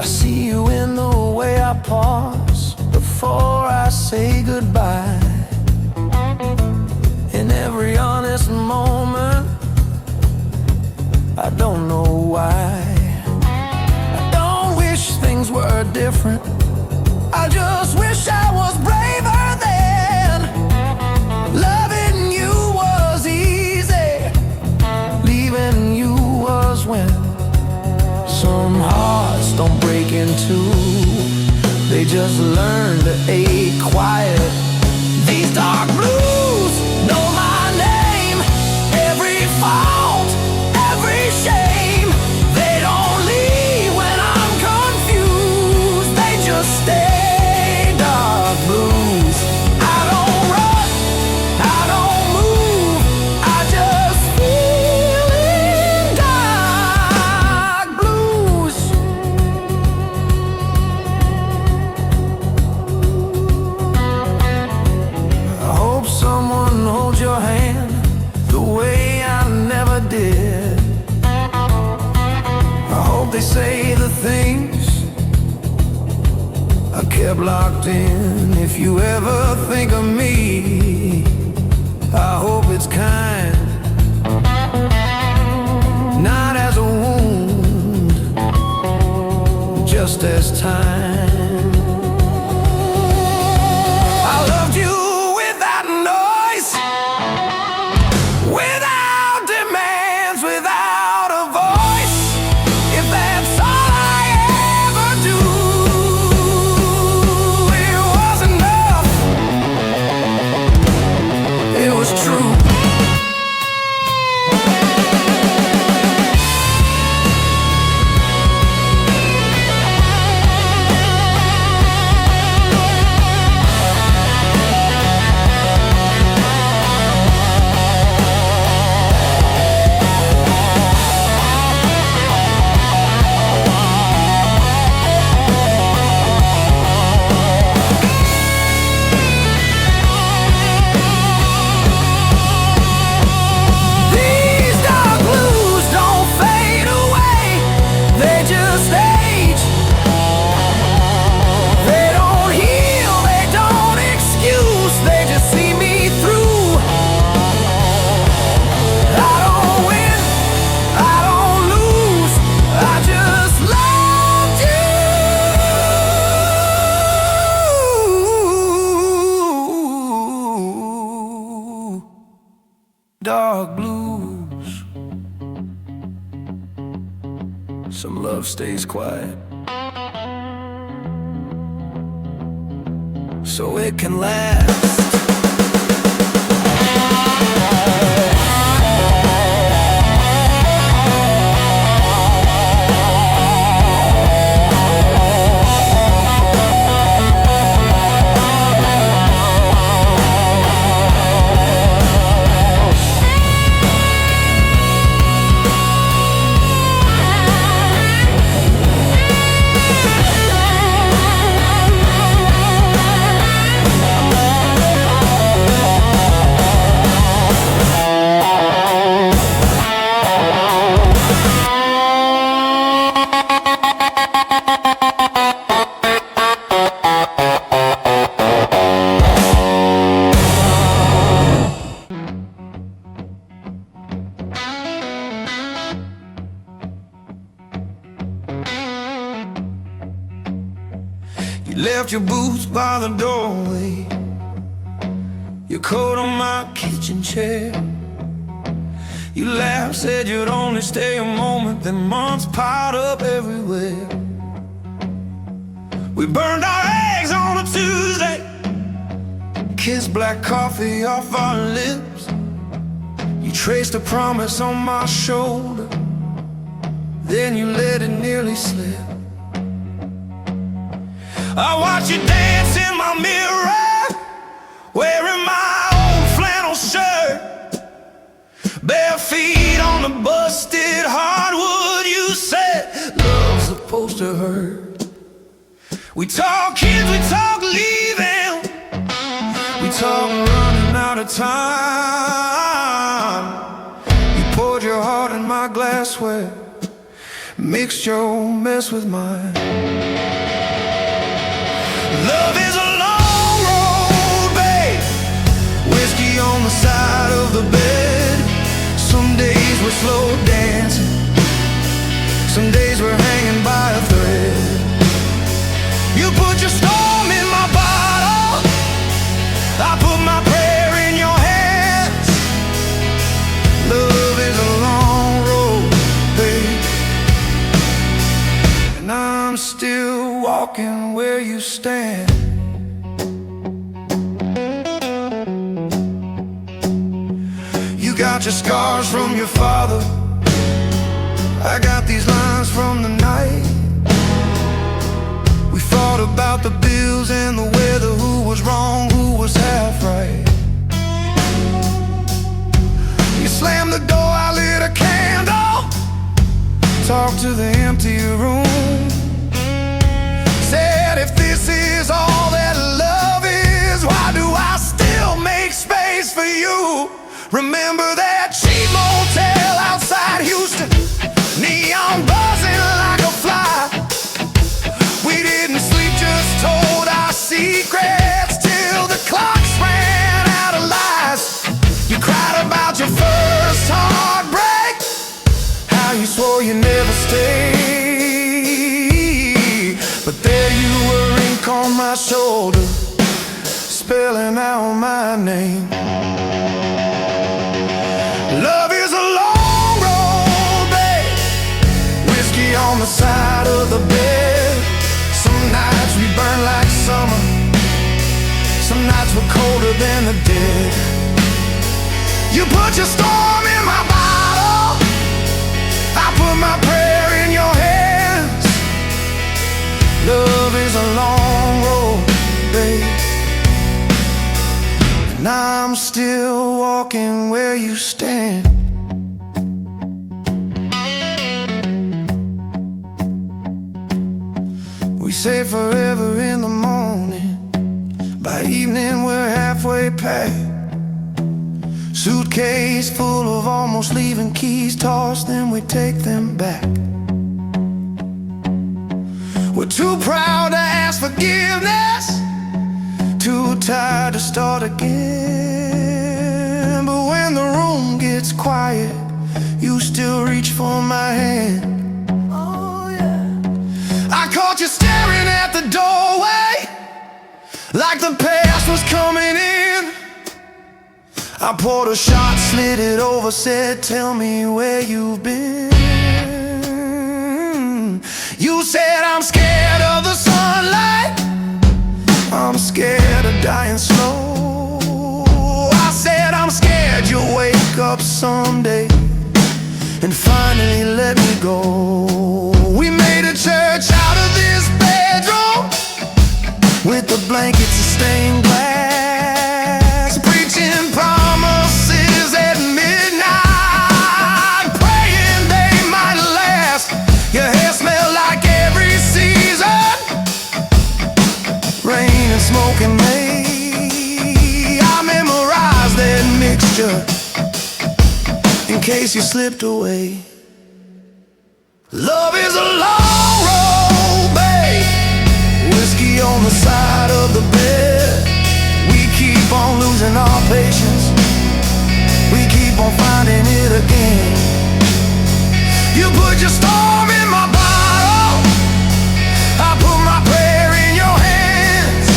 I see you in the way I pause before I say goodbye. In every honest moment, I don't know why. I don't wish things were different, I just wish I was braver then. Loving you was easy, leaving you was when. Some hearts don't break in two, they just learn to ache quiet. These dark blues know my name, every fault, every shame. They don't leave when I'm confused, they just stay. Dark blues, I don't run, I don't move, I just feel in dark blues. I hope someone holds your hand the way I never did. I hope they say the things I kept locked in. If you ever think of me, I hope it's kind, not as a wound, just as time. I loved you without noise, without demands, without a voice. If that's all I ever do, it was enough, it was true. These dark blues don't fade away, they just age. They don't heal, they don't excuse, they just see me through. I don't win, I don't lose, I just loved you. Dark blues. Some love stays quiet, so it can last. You left your boots by the doorway, your coat on my kitchen chair. You laughed, said you'd only stay a moment, then months piled up everywhere. We burned our eggs on a Tuesday, kissed black coffee off our lips. You traced a promise on my shoulder, then you let it nearly slip. I watch you dance in my mirror, wearing my old flannel shirt, bare feet on the busted hardwood. You said love's supposed to hurt. We talk kids, we talk leaving, we talk running out of time. You poured your heart in my glassware, mixed your mess with mine. Love is a long road, babe. Whiskey on the side of the bed. Some days we're slow dancing, some days we're hanging by a thread. You put your storm in my bottle, I put my prayer in your hands. Love is a long road, babe, and I'm still walking where you stand. You got your scars from your father, I got these lines from the night. We fought about the bills and the weather, who was wrong, who was half right. You slammed the door, I lit a candle, talked to the empty room. Said if this is all that love is, why do I still make space for you? Remember that cheap motel outside Houston, neon buzzing like a fly. We didn't sleep, just told our secrets till the clocks ran out of lies. You cried about your first heartbreak, how you swore you never stay. But there you were, ink on my shoulder, spelling out my name. Love is a long road, babe. Whiskey on the side of the bed. Some nights we burn like summer, some nights were colder than the dead. You put your storm in my bottle, I put my prayer in your hands. Love is a long road, babe, and I'm still walking where you stand. We say forever in the morning, by evening we're halfway packed. Suitcase full of almost leaving keys, tossed, then we take them back. We're too proud to ask forgiveness, too tired to start again. But when the room gets quiet, you still reach for my hand. Oh yeah. I caught you staring at the doorway, like the past was coming in. I poured a shot, slid it over, said, tell me where you've been. You said, I'm scared of the sunlight, I'm scared of dying slow. I said, I'm scared you'll wake up someday and finally let me go. We made a church out of this bedroom, with the blankets of stained glass, preaching promises at midnight, praying they might last. Your hair smelled like every season, rain and smoke and May. I memorized that mixture in case you slipped away. Love is a long road, babe. Whiskey on the side of the bed. We keep on losing our patience, we keep on finding it again. You put your storm in my bottle, I put my prayer in your hands.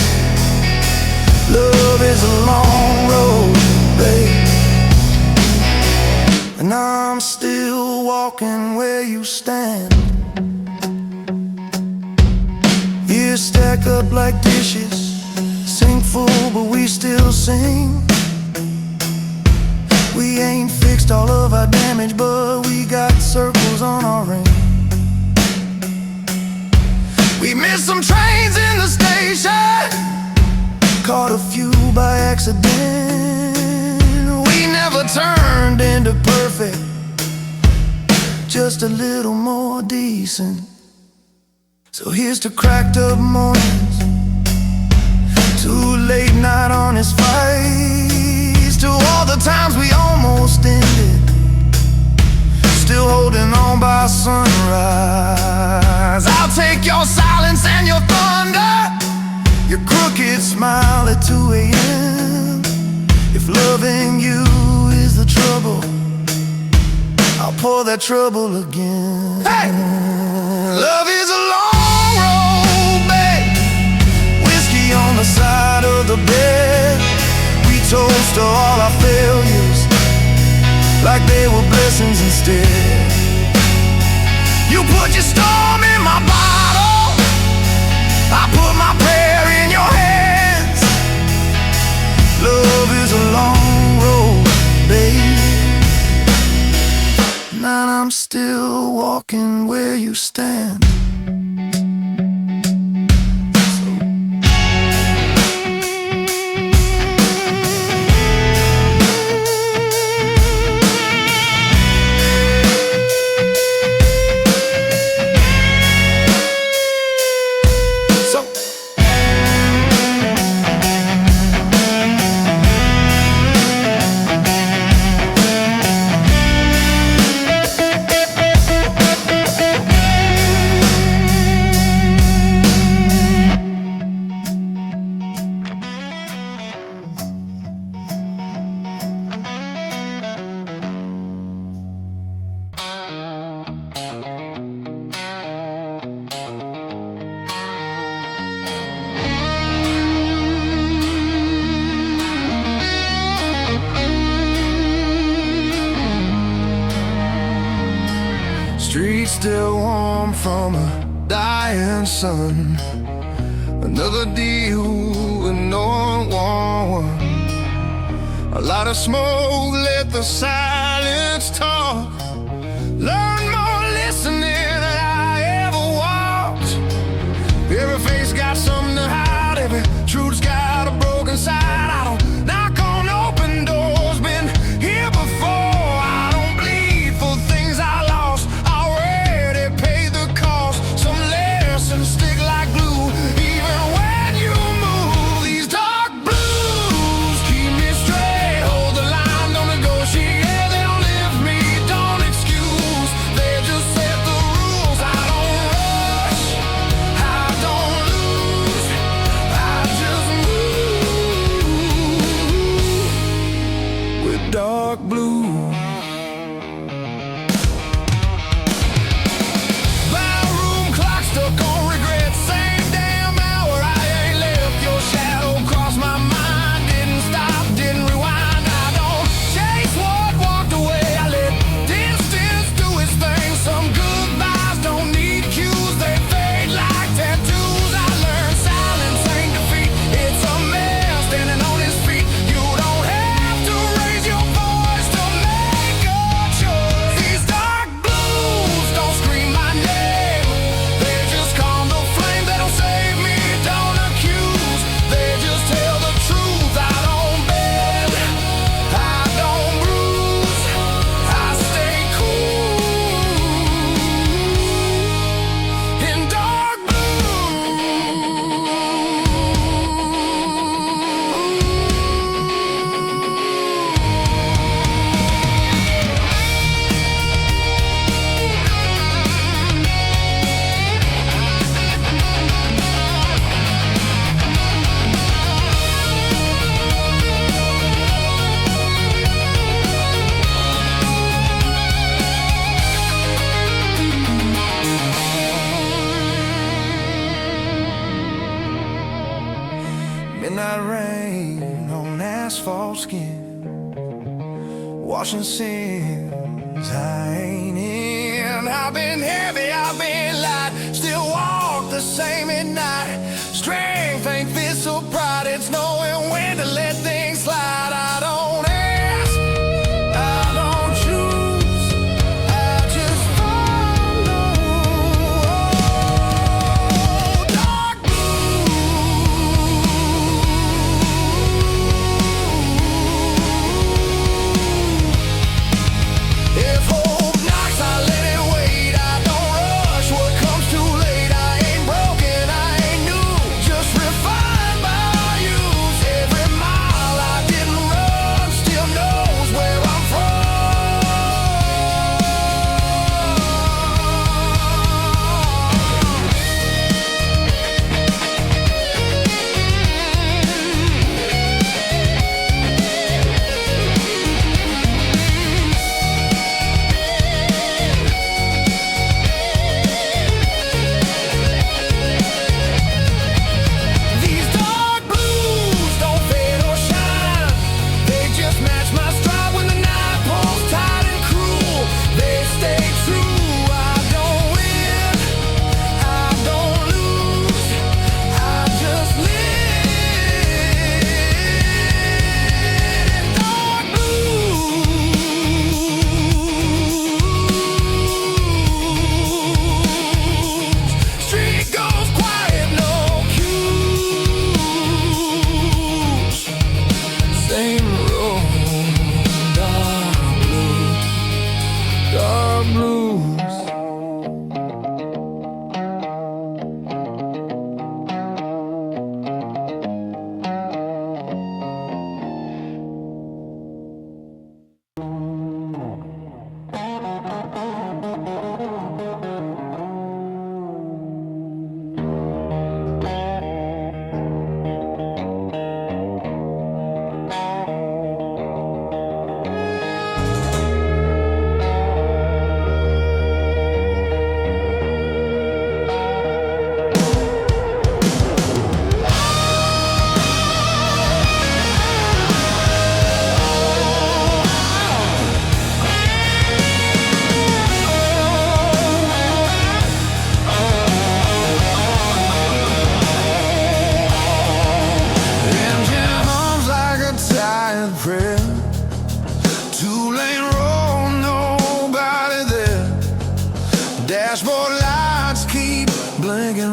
Love is a long road, babe, and I'm still walking where you stand. Years stack up like dishes, sink full but we still sing. We ain't fixed all of our damage, but we got circles on our ring. We missed some trains in the station, caught a few by accident. We never turned into perfect, just a little more decent. So here's to cracked up mornings, to late night honest fights, to all the times we almost ended, still holding on gone by sunrise. I'll take your silence and your thunder, your crooked smile at 2 a.m. If loving you is the trouble, I'll pour that trouble again. Hey! Love is a long road, babe. Whiskey on the side of the bed. We toast to all our failures like they were blessings instead. You put your storm in my bottle, I put my prayer in your hands. Love is a long road, babe, and I'm still walking where you stand. Streets still warm from a dying sun. Another deal with no one. A lot of smoke, let the silence talk. Learn more listening than I ever walked. Every face got something to hide, every truth's got a broken side. I don't knock on open doors, been here before. I don't bleed for things I lost, already paid the cost. Some lessons stick like glue, even when you move. These dark blues keep me straight, hold the line, don't negotiate. Yeah, they don't lift me, don't excuse, they just set the rules. I don't rush, I don't lose, I just move with dark blue. Barroom clock stuck on regret, same damn hour. I ain't left, your shadow crossed my mind. Didn't stop, didn't rewind. I don't chase what walked away, I let distance do its thing. Some goodbyes don't need cues, they fade like tattoos. I learned silence ain't defeat, it's a man standing on his feet. You don't have to raise your voice to make a choice. These dark blues don't scream my name, they just calm the flame. They don't save me, don't accuse, they just tell the truth. I don't bend, I don't bruise, I stay cool in dark midnight rain on asphalt skin, washing sins I ain't in. I've been heavy, I've been light, still walk the same at night. Strength ain't this or pride, it's knowing when to let things slide. I don't ask, I don't choose, I just follow. Dark if hope knocks, I let it wait. I don't rush what comes too late. I ain't broken,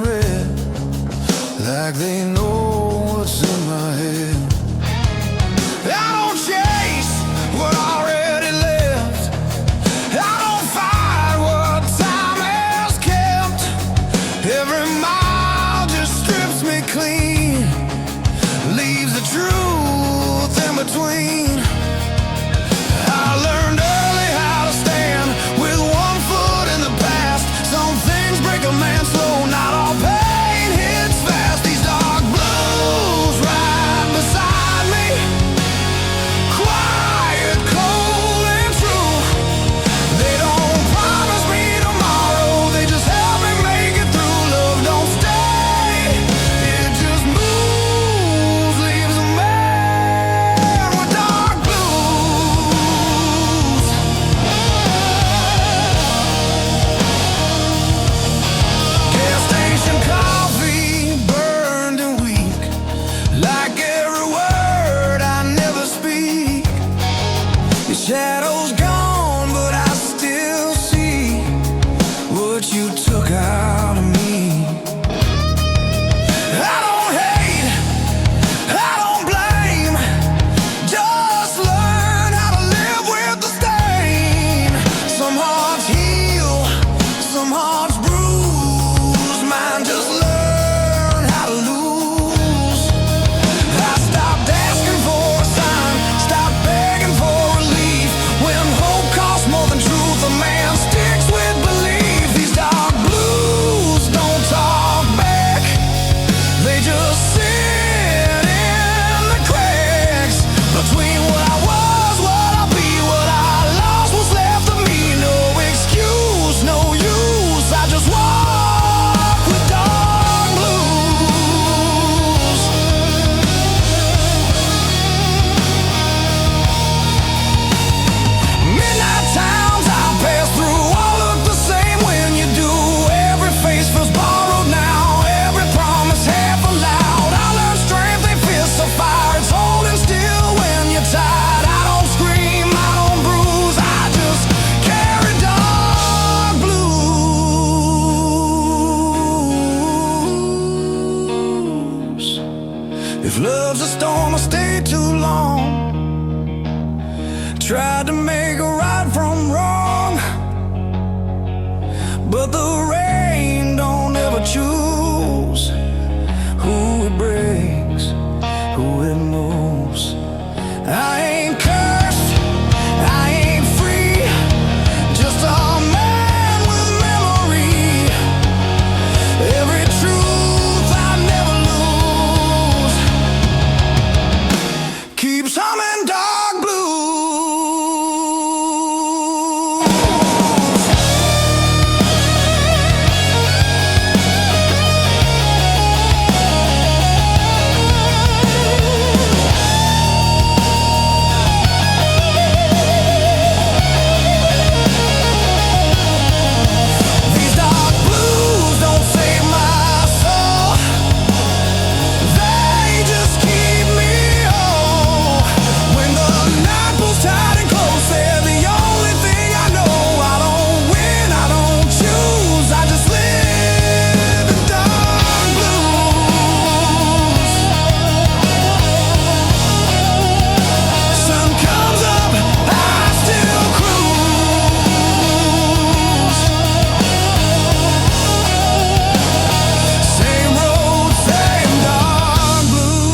red, like they know what's in my head. I don't chase what already left. I don't fight what time has kept. Every mile just strips me clean, leaves the truth in between. I learned early how to stand with one foot in the past. Some things break a man slow, not all pain hits fast. These dark blues right beside me, quiet, cold and true. They don't promise me tomorrow, they just help me make it through. Love don't stay, it just moves, leaves a man with dark blues. Gas station coffee, burned and weak, like every word I never speak. Your shadow's gone, but I still see what you took out of me. I don't hate, I don't blame, just learn how to live with the stain. Some hearts heal, some hearts bruise, mine just learn how to lose. I stopped asking for a sign, stopped begging for relief. When hope costs more than truth, a man sticks with belief. These dark blues don't talk back, they just sit in the cracks between what I was, what I'll be, what I lost, what's left of me. No excuse, no use, I just walk with dark blues. Midnight towns I pass through all look the same when you do. Every face feels borrowed now, every promise half allowed. I learned strength, they fists of fire, it's holding still when you're tired. I don't scream, I don't bruise, I just carry dark blues. If love's a storm, I stay too long. Tried to make a right from wrong, but the rain don't ever choose who it breaks, who it moves. I ain't cursed, I ain't free, just a man with memory. Every truth I never lose keeps humming dark blues. These dark blues don't save my soul, they just keep me whole. When the night pulls tight and close, they're the only thing I know. I don't win, I don't choose, I just live in dark blues. Sun comes up, I still cruise. Same road, same dark blues.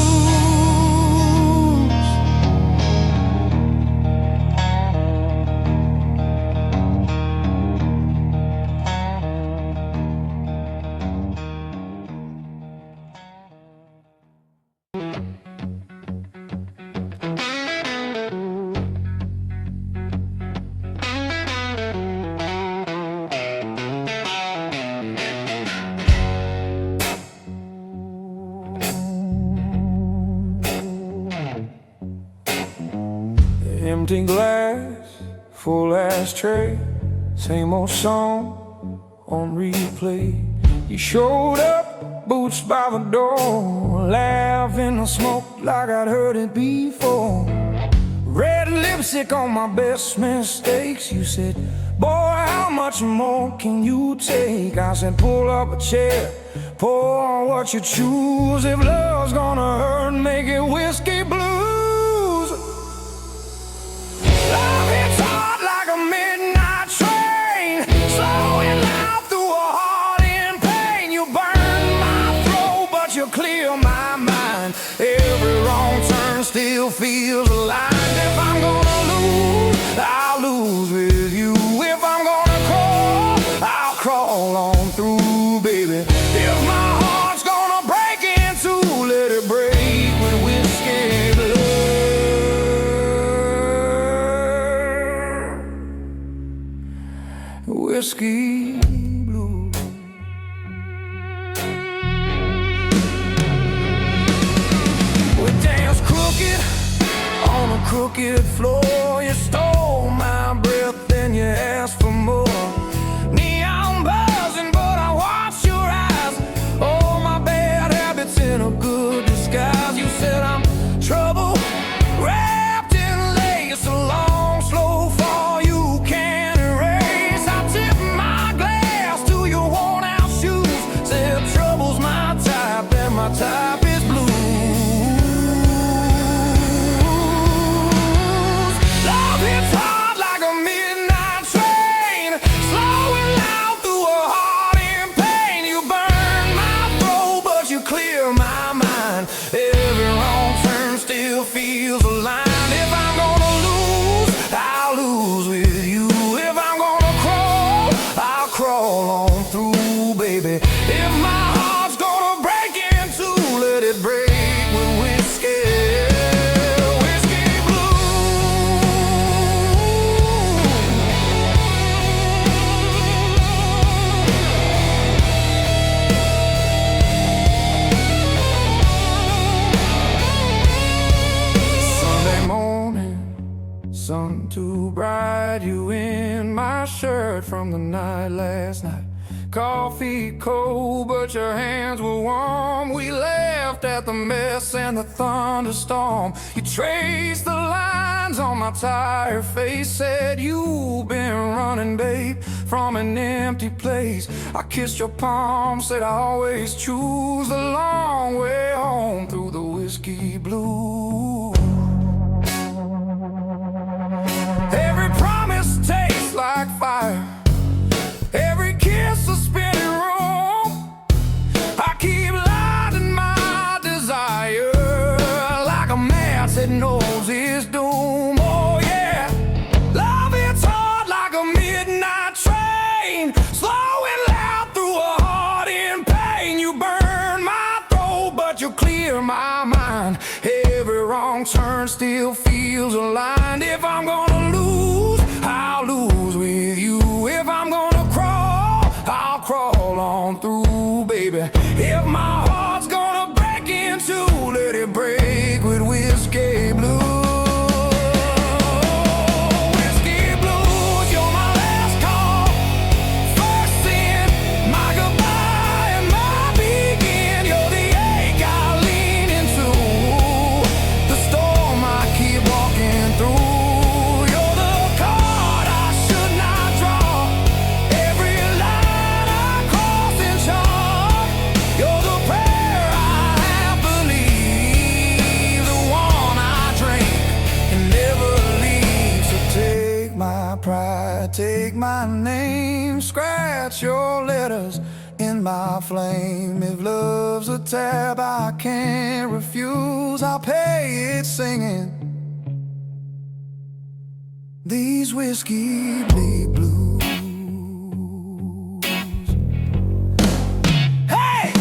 Empty glass, full ashtray, same old song on replay. You showed up, boots by the door, laughing and smoke like I'd heard it before. Red lipstick on my best mistakes. You said, boy, how much more can you take? I said, pull up a chair, Pour what you choose. If love's gonna hurt, make it whiskey blues. Love hits hard like a midnight train, slowing loud through a heart in pain. You burn my throat, but you clear my mind. Every wrong turn still feels aligned. If I'm gonna lose, I'll lose with you. If I'm gonna crawl, I'll crawl on through, baby. If my heart's gonna break in two, let it break with whiskey blue. Whiskey blue. We dance crooked on a crooked floor. You stole my breath, then you asked for more. Neon buzzing, but I watched your eyes. Oh, my bad habits in a good disguise. You said I'm trouble, wrapped in lace. A long, slow fall you can't erase. I tip my glass to your worn-out shoes. Said trouble's my type, and my type is blue. Love hits hard like a midnight train, slowing loud through a heart in pain. You burn my throat, but you clear my mind. Every wrong turn still feels aligned. If I'm gonna lose, I'll lose with you. If I'm gonna crawl, I'll crawl on through, baby. If my heart's gonna break in two, let it break with whiskey. Whiskey blue. Sunday morning, sun too bright. You in my shirt from the night last night. Coffee cold, but your hands were warm. We laughed at the mess and the thunderstorm. You traced the lines on my tired face. Said you've been running, babe, from an empty place. I kissed your palm, said I always choose the long way home through the whiskey blue. Every promise tastes like fire, every kiss a spinning room. I keep lighting my desire like a match that knows its doom. Oh yeah, love hits hard like a midnight train, slowing loud through a heart in pain. You burn my throat, but you clear my mind. Every wrong turn still feels aligned. If I'm gonna lose, I'll lose with you. If I'm gonna crawl, I'll crawl on through, baby. If my heart's gonna break in two, let it break with whiskey blue. Whiskey blues, you're my last call. First sin, my goodbye and my begin. You're the ache I lean into, the storm I keep walking through. You're the card I should not draw, every line I cross in chalk. You're the prayer I have believed, the one I drink and never leave. So take my pride, take my name, scratch your letters in my flame. If love's a tab I can't refuse, I'll pay it singing these whiskey blues. Hey!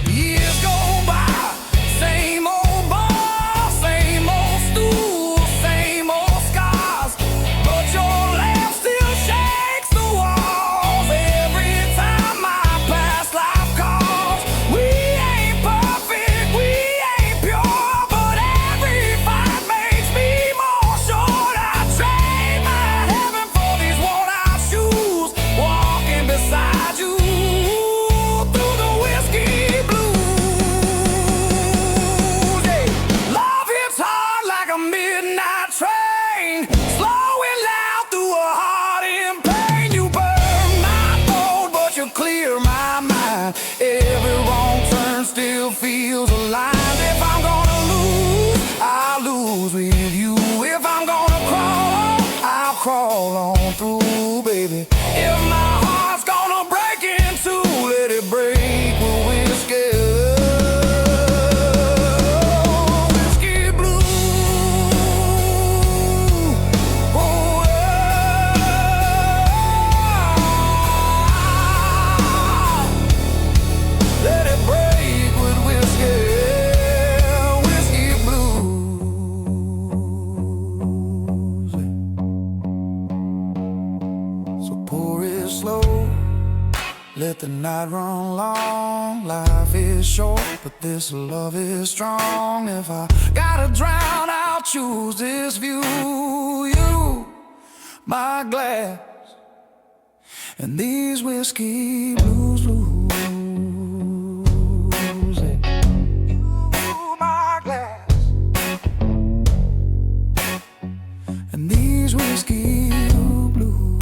Years go by, same old bar, same old stool, same old scars, but your laugh still shakes the walls every time my past life calls. We ain't perfect, we ain't pure, but every fight makes me more sure. I trade my heaven for the Every wrong turn still feels alive. If I'm gonna lose, I'll lose with you. If I'm gonna crawl, I'll crawl on through, baby. If my heart's gonna break in two, let it break with whiskey. Whiskey blue. Oh, let it break with whiskey. Whiskey blues. So pour it slow, let the night run long. Life is short, but this love is strong. If I gotta drown, I'll choose this view. You, my glass, and these whiskey blues, blues. You, my glass, and these whiskey blues.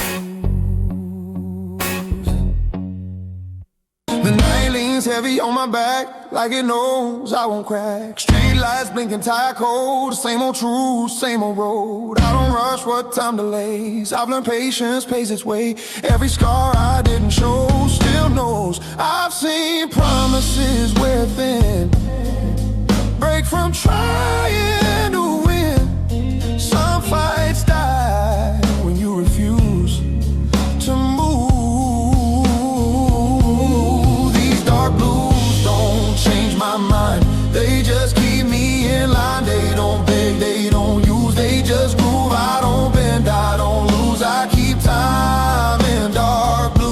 The night leans heavy on my back, like it knows I won't crack. Street lights blinking, tire cold, same old truth, same old road. I don't rush what time delays. I've learned patience pays its way. Every scar I didn't show still knows. I've seen promises wear thin, break from trying to win. Some fights die when you refuse to move. These dark blues don't change my mind, they just keep me in line. They don't beg, they don't use, they just groove. I don't bend, I don't lose, I keep time in dark blues.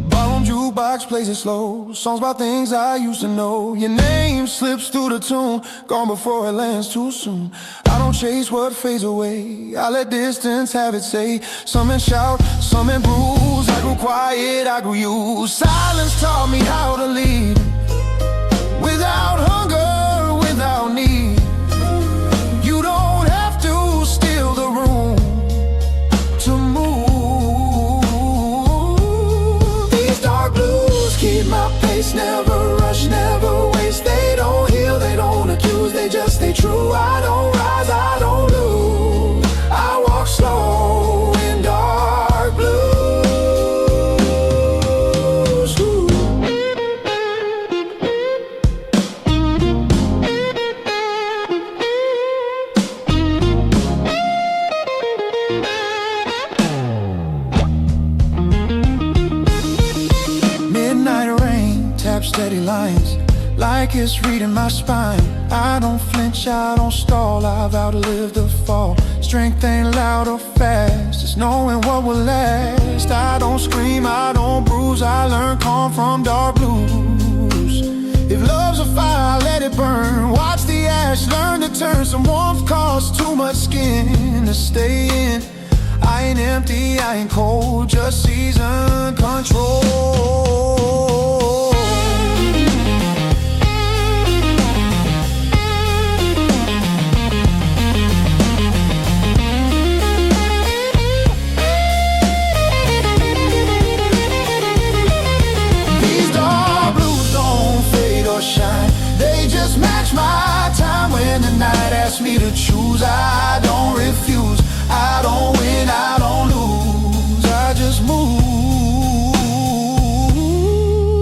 Bottom jukebox plays it slow, songs about things I used to know. Your name slips through the tune, gone before it lands too soon. I don't chase what fades away, I let distance have its say. Some men shout, some men bruise, I grew quiet, I grew used. Silence taught me how to lead, without hunger, without need. You don't have to steal the room to move. These dark blues keep my pace, never rush, never waste. They don't heal, they don't accuse, they just stay true. I don't rise, I don't lose, I walk slow in dark blues. Midnight rain taps steady lines, like it's reading my spine. I don't flinch, I don't stall, I've outlived the fall. Strength ain't loud or fast, it's knowing what will last. I don't scream, I don't bruise, I learn calm from dark blues. If love's a fire, let it burn, watch the ash, learn to turn. Some warmth costs too much skin to stay in. I ain't empty, I ain't cold, just season control. Shine, they just match my time. When the night asks me to choose, I don't refuse, I don't win, I don't lose, I just move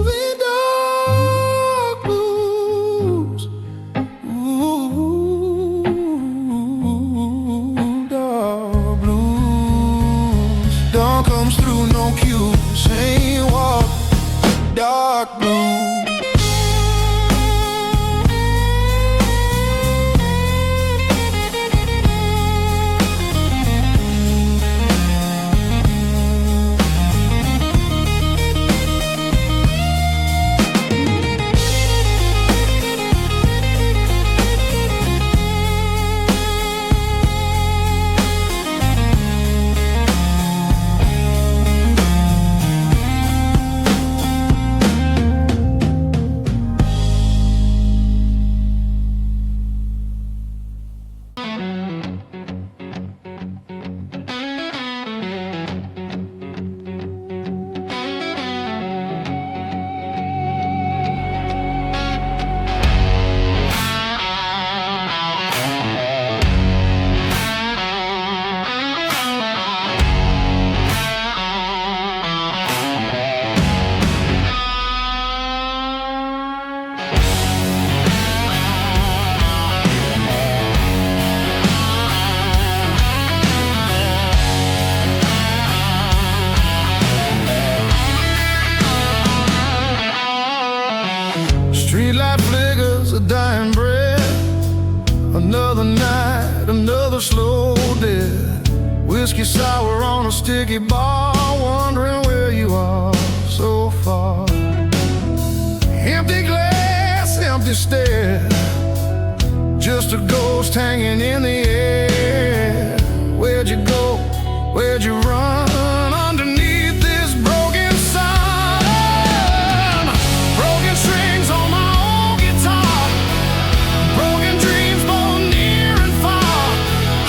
in dark blues. Ooh, dark blues. Dawn comes through, no cues, ain't walk, dark blues. the dying breath. Another night, another slow death. Whiskey sour on a sticky bar, wondering where you are so far. Empty glass, empty stare, just a ghost hanging in the air. Where'd you go? Where'd you run? Underneath this broken sun. Broken strings on my old guitar, broken dreams both near and far.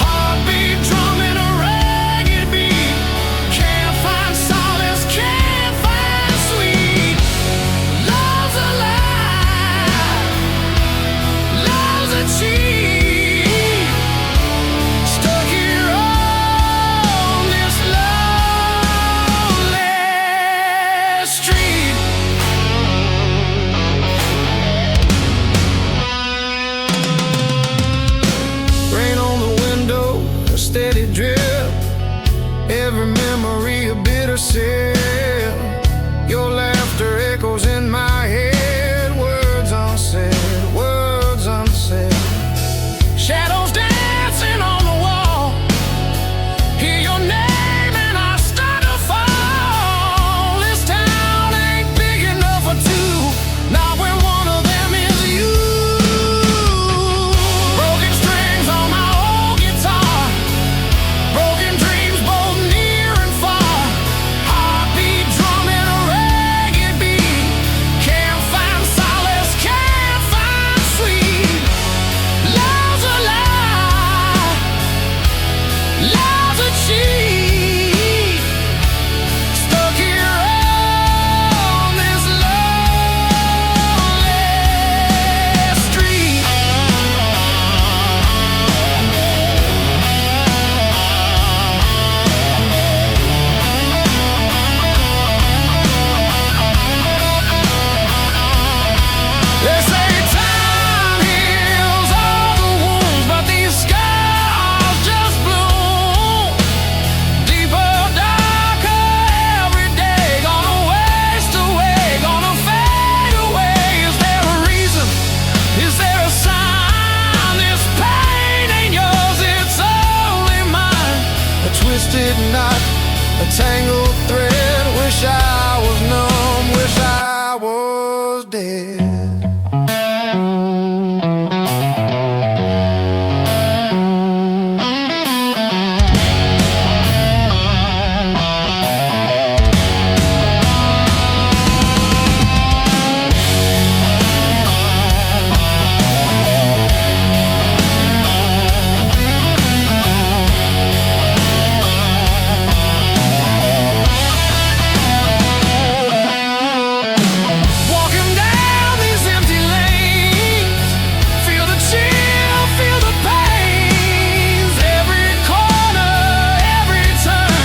Heartbeat drumming a ragged beat. Can't find solace, can't find sweet. Love's a lie, love's a cheat. Stuck here on this lonely street. Rain on the window, a steady drip. Every memory a bitter sip. Your laughter echoes in my head. Words unsaid, words unsaid. Shadows dancing on the wall. Hear your name and I start to fall. This town ain't big enough for two, not when one of them is you. Broken strings on my old guitar, broken dreams both near and far. Heartbeat drumming a ragged beat. Can't find solace, can't find sweet. Love's a lie, love's a cheat. Stuck here on this lonely street. They say time heals all the wounds, but these scars just bloom deeper, darker every day. Gonna waste away, gonna fade away. Is there a reason? Is there a sign? This pain ain't yours, it's only mine. A twisted knot, a tangled thread. Wish I was numb, wish I was dead. Walking down these empty lanes, feel the chill, feel the pains. Every corner, every turn,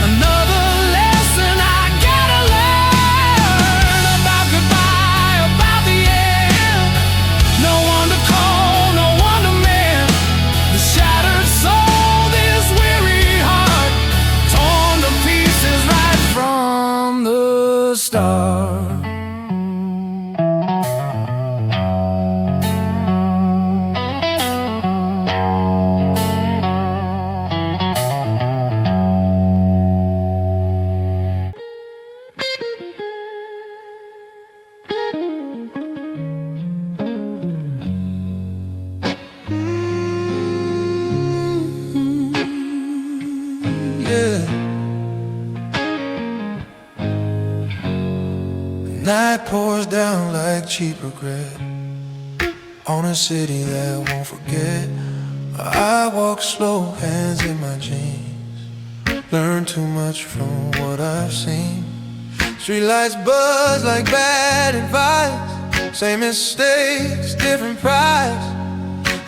another lesson I gotta learn. About goodbye, about the end. No one to call, no one to mend. The shattered soul, this weary heart, torn to pieces right from the start. Yeah. Night pours down like cheap regret on a city that won't forget. I walk slow, hands in my jeans. Learn too much from what I've seen. Streetlights buzz like bad advice. Same mistakes, different price.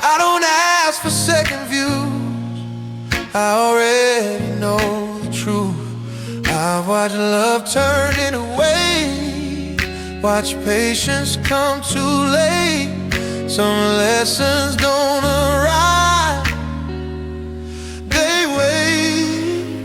I don't ask for second views, I already know the truth. I watch love turning away, watch patience come too late. Some lessons don't arrive, they wait.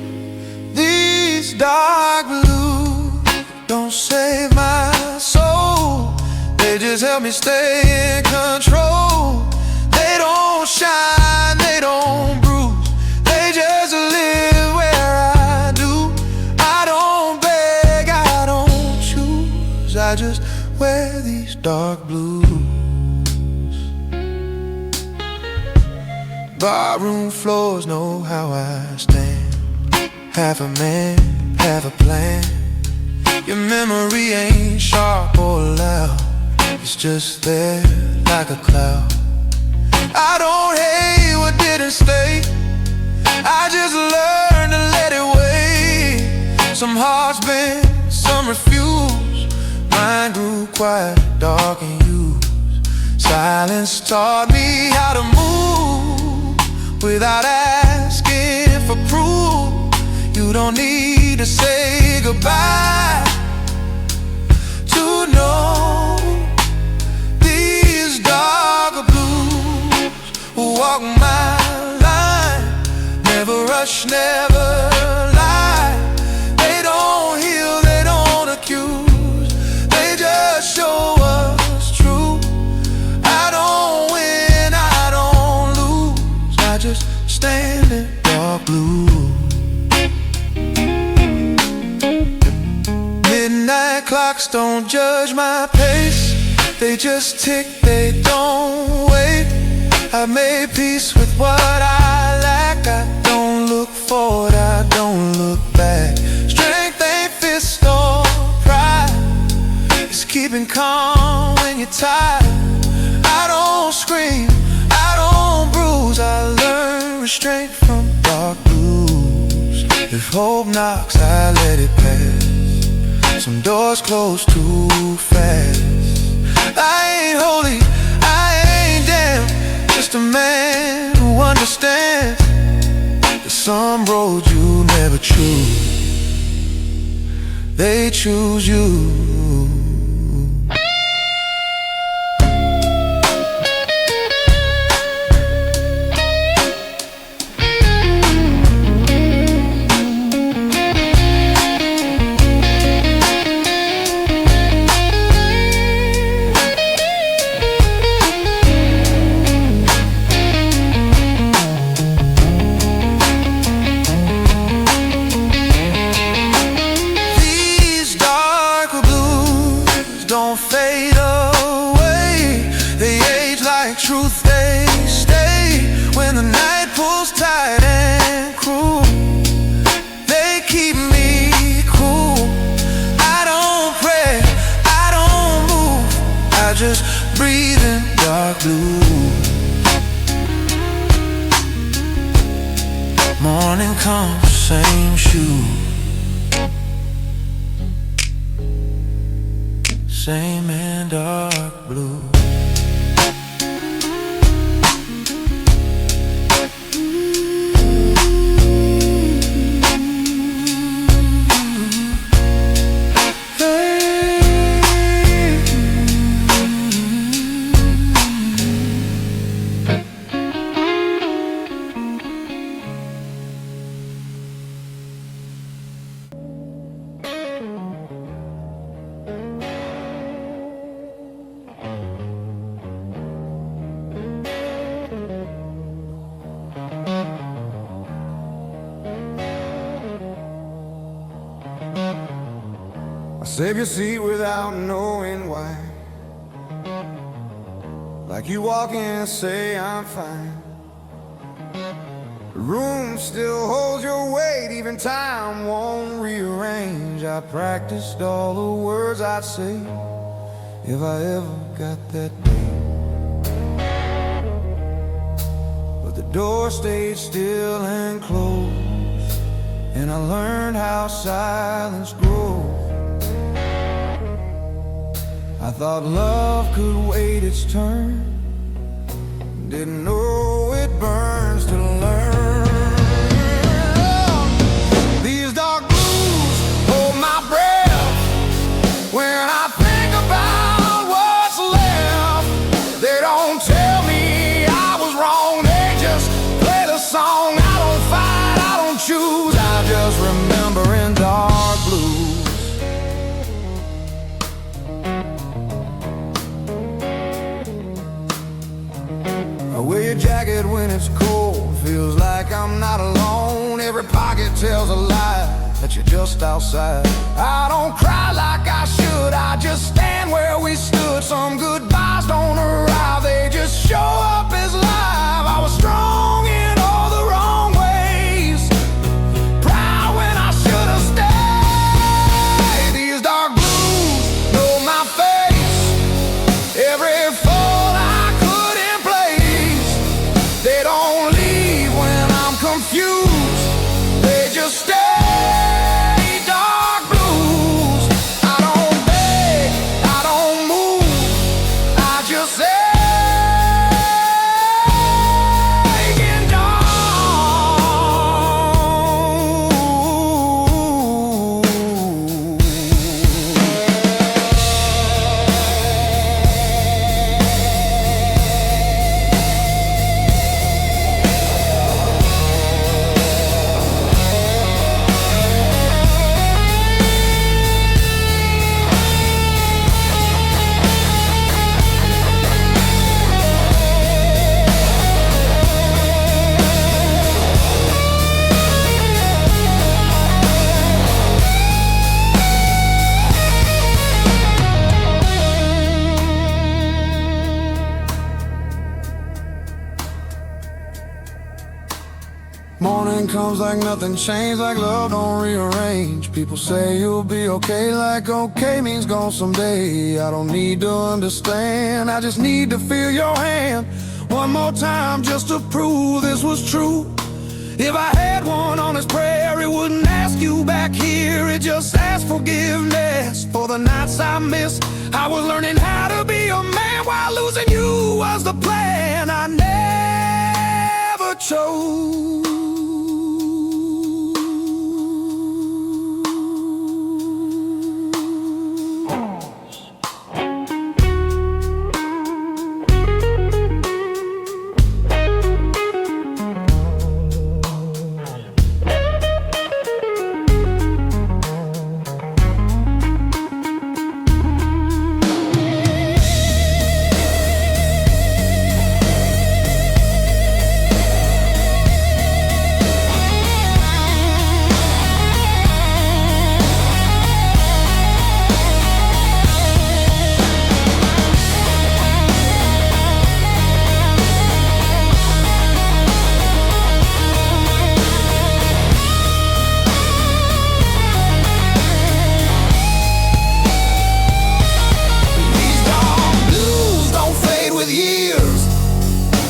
These dark blues don't save my soul, they just help help me stay in control. They don't shine, they don't bruise, they just live where I do. I don't beg, I don't choose, I just wear these dark blues. Barroom floors know how I stand. Half a man, half a plan. Your memory ain't sharp or loud, it's just there like a cloud. I don't hate what didn't stay, I just learned to let it wait. Some hearts bend, some refuse. Mine grew quiet, dark and used. Silence taught me how to move without asking for proof. You don't need to say goodbye to know these darker blues will walk my line. Never rush, never lie. They don't heal, they don't accuse, they just show us true. I don't win, I don't lose, I just stand in dark blue. Midnight clocks don't judge my pace, they just tick, they don't wait. I made peace with what I lack. I don't look forward, I don't look back. Strength ain't fist or pride, it's keeping calm when you're tired. I don't scream, I don't bruise, I learn restraint from dark blues. If hope knocks, I let it pass. Some doors close too fast. I ain't holy, I ain't damned, just a man who understands that some roads you never choose, they choose you. Don't fade away, they age like truth, they stay. When the night pulls tight and cruel, they keep me cool. I don't pray, I don't move, I just breathe in dark blue. Morning comes, same shoe, same in dark blue. Save your seat without knowing why, like you walk in and say I'm fine. The room still holds your weight, even time won't rearrange. I practiced all the words I'd say if I ever got that day, but the door stayed still and closed, and I learned how silence grows. I thought love could wait its turn, didn't know it burns to learn. These dark blues hold my breath when I think about what's left. They don't tell me I was wrong, they just play the song. I don't fight, I don't choose, I just remember in dark blues. when it's cold, feels like I'm not alone. Every pocket tells a lie that you're just outside. I don't cry like I should, I just stand where we stood. Some goodbyes don't arrive, they just show up as live. I was strong in all the wrong ways, proud when I should have stayed. These dark blues know my face, every fault I couldn't place. They don't leave when I'm confused, they just stay. Morning comes like nothing changed, like love don't rearrange. People say you'll be okay, like okay means gone someday. I don't need to understand, I just need to feel your hand one more time just to prove this was true. If I had one on this prayer, it wouldn't ask you back here, it just asked forgiveness for the nights I missed. I was learning how to be a man while losing you was the plan I never chose.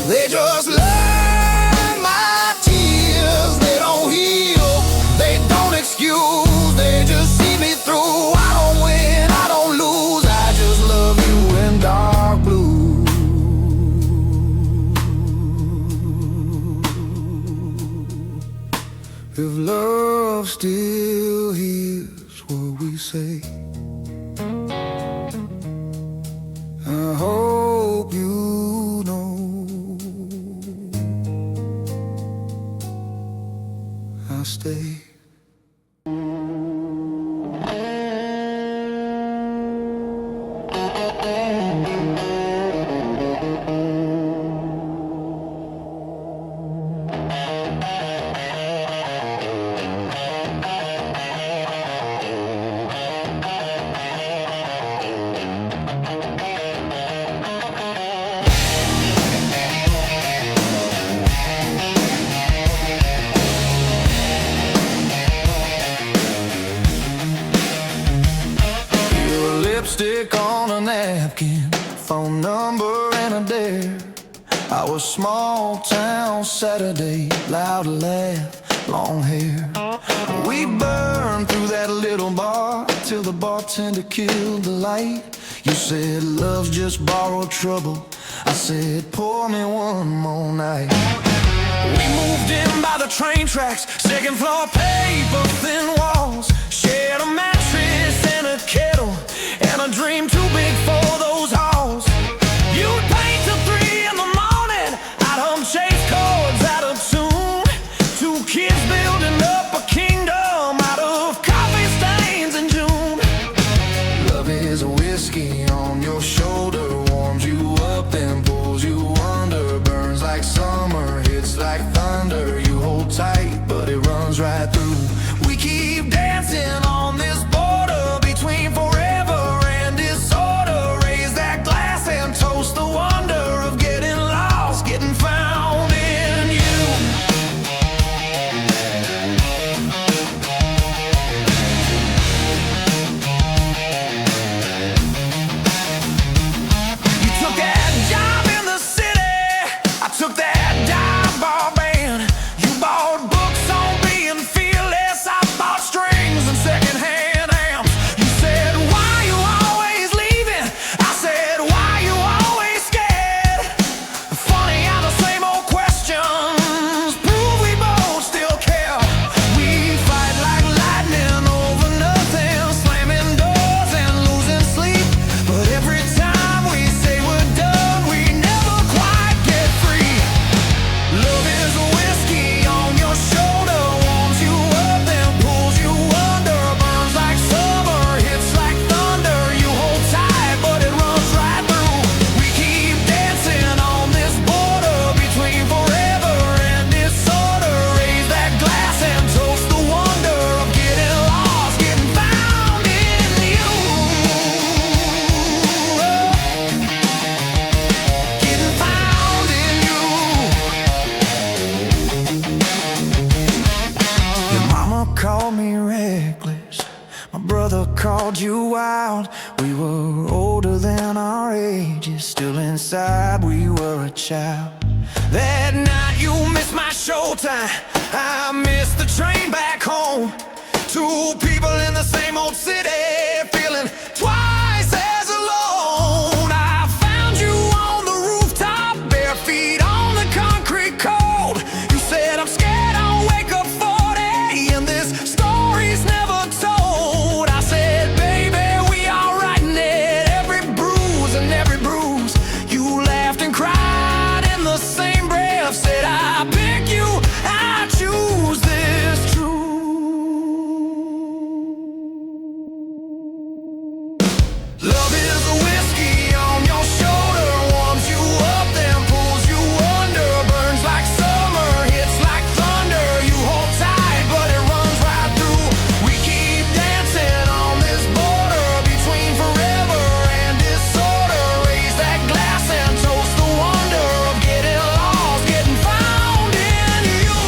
They just learn my tears. They don't heal, they don't excuse, they just see me through. I don't win, I don't lose, I just love you in dark blue. If love still hears what we say, I hope you know I'll stay. Lipstick on a napkin, phone number and a dare. I was small town Saturday, loud laugh, long hair. We burned through that little bar till the bartender killed the light. You said love's just borrowed trouble, I said pour me one more night. We moved in by the train tracks, second floor paper thin walls, shared a mattress and a kettle, and a dream too big for those halls. You'd paint till 3 in the morning, I'd hum chase chords out of tune. 2 kids building up a kingdom out of coffee stains in June. Love is a whiskey on your shoulder, warms you up and pulls you under, burns like summer. We were older than our ages, still inside we were a child. That night you missed my showtime, I missed the train back home. Two people in the same old city, feeling twice as alone. I found you on the rooftop, bare feet on the concrete cold. You said, I'm scared I'll wake up 40 and this story's never told. I said, baby, we are writing it, every bruise and every bruise. You laughed and cried in the same breath, said, I pick you, I choose this truth. Love is a whiskey on your shoulder, warms you up, then pulls you under. Burns like summer, hits like thunder. You hold tight, but it runs right through. We keep dancing on this border between forever and disorder. Raise that glass and toast the wonder of getting lost, getting found in you.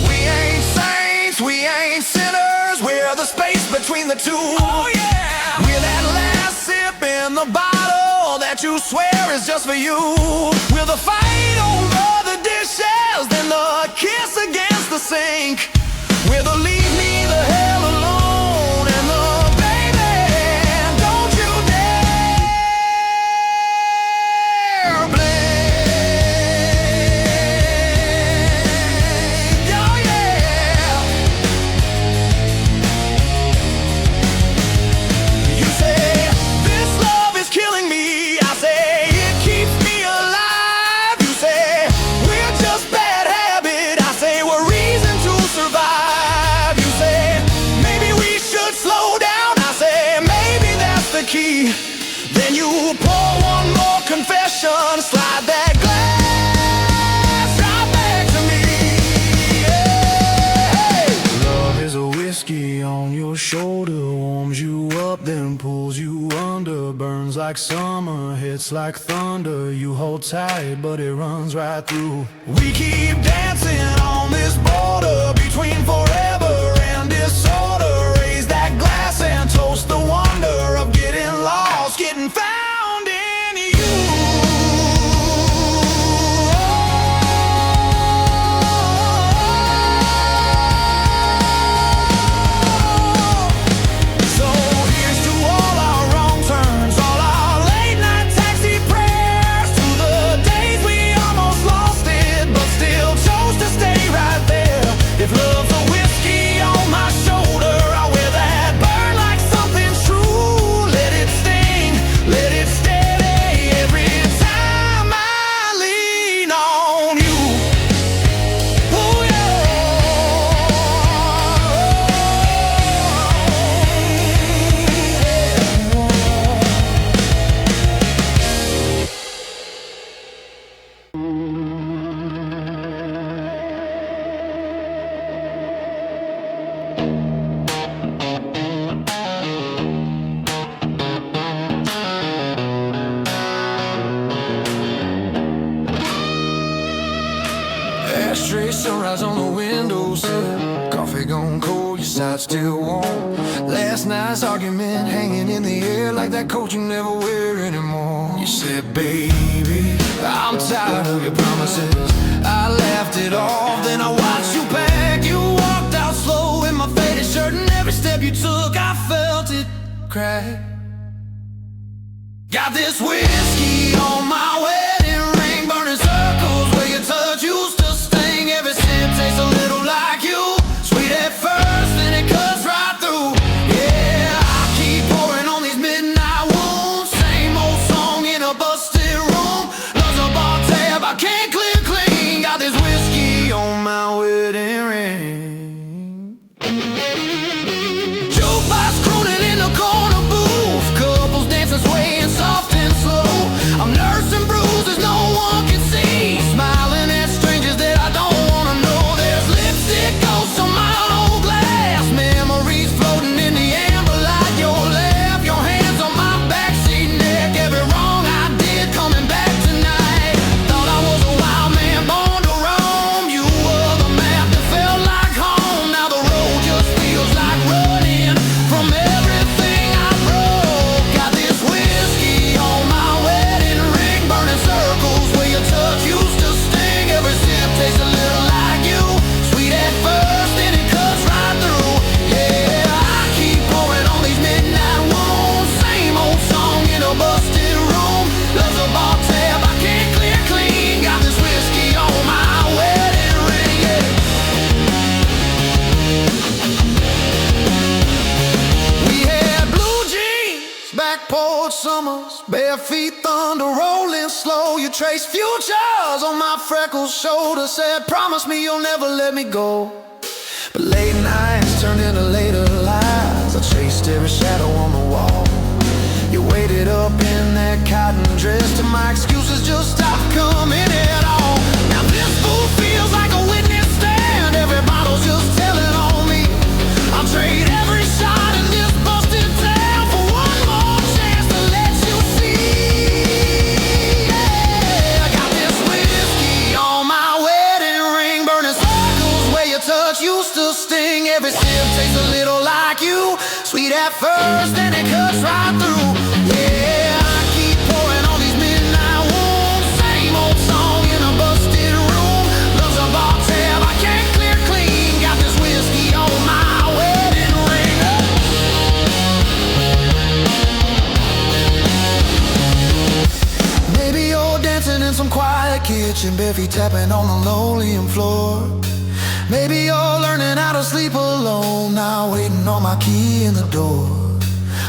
We ain't saints, we ain't sinners. We're the space between the two. Oh yeah. We're that last sip in the bottle that you swear is just for you. We're the fight over the dishes, then the kiss against the sink. We're the leave me the hell alone and the baby, don't you dare blame. Oh yeah. You say, this love is killing me. I say, it keeps me alive. You say, we're just bad habit. I say, we're reason to survive. You say, maybe we should slow down. I say, maybe that's the key. Then you pour one more confession, slide that glass right back to me. Hey. Love is a whiskey on your shoulder, warms you up, then pulls you under. Burns like summer, hits like thunder. You hold tight, but it runs right through. We keep dancing on this border between forever and disorder. Raise that glass and toast the wonder of getting lost, getting found in you. So here's to all our wrong turns, all our late night taxi prayers, to the days we almost lost it, but still chose to stay right there. If love's a whiskey on my shoulder, I'll wear that burn like something's true. Let it sting, let it steady every time I lean on you. Oh Ashtray, sunrise on the windowsill. Coffee gone cold, your side still warm. Last night's argument hanging in the air like that coat you never wear anymore. You said, baby, I'm tired of your promises. I laughed it off, then I watched you pack. You walked out slow in my faded shirt, and every step you took, I felt it crack. Got this whiskey on my wedding ring, burning circles where your touch used to sting. Every sip tastes a little like you, sweet at first, then it cuts right through. Yeah, I keep pouring on these midnight wounds, same old song in a busted room. Love's a bar tab, I can't clear clean. Got this whiskey on my wedding ring. Jukebox crooning in the corner booth, couples dancing, swaying soft and slow. I'm nursing bruises promise. Bare feet, thunder rolling slow. You trace futures on my freckled shoulder. Said, promise me you'll never let me go. But late nights turned into later lies. I chased every shadow on the wall. You waited up in that cotton dress till my excuses just stopped coming at all. Now this fool feels like a witness stand. Every bottle's just telling on me. I'll trade every shot in this busted town for one more chance to let you see. Yeah, I got this whiskey on my wedding ring, burning circles where your touch used to sting. Every sip tastes a little like you. Sweet at first, then it cuts right through. Yeah, I keep pouring all these midnight wounds. Same old song in a busted room. Love's a bar tab I can't clear clean. Got this whiskey on my wedding ring. Maybe you're dancing in some quiet kitchen, bare feet tapping on the linoleum floor. Maybe you're learning how to sleep alone, now waiting on my key in the door.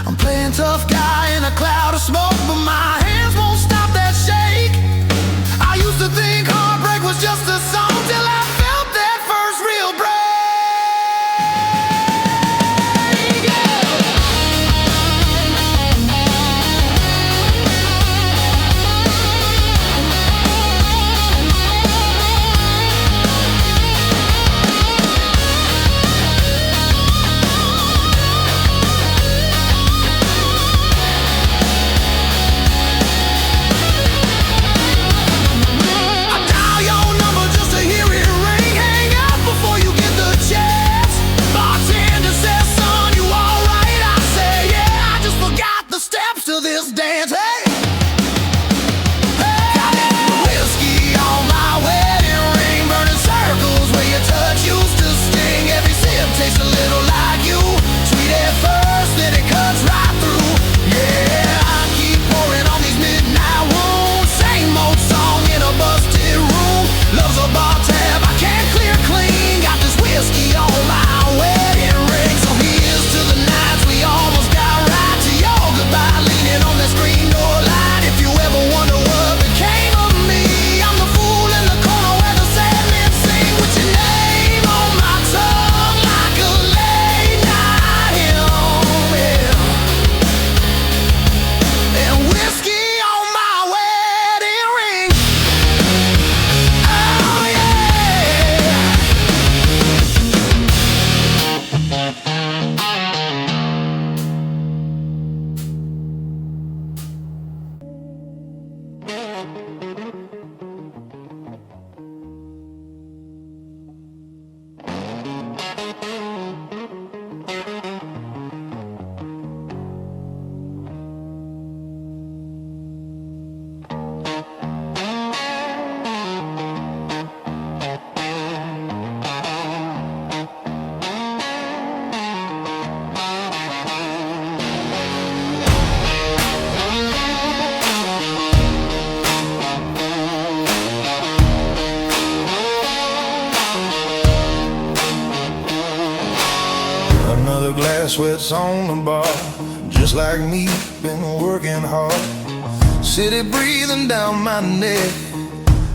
I'm playing tough guy in a cloud of smoke, but my hands won't stop that shake. I used to think heartbreak was just a song till I felt that first real break. Another glass sweats on the bar, just like me, been working hard. City breathing down my neck,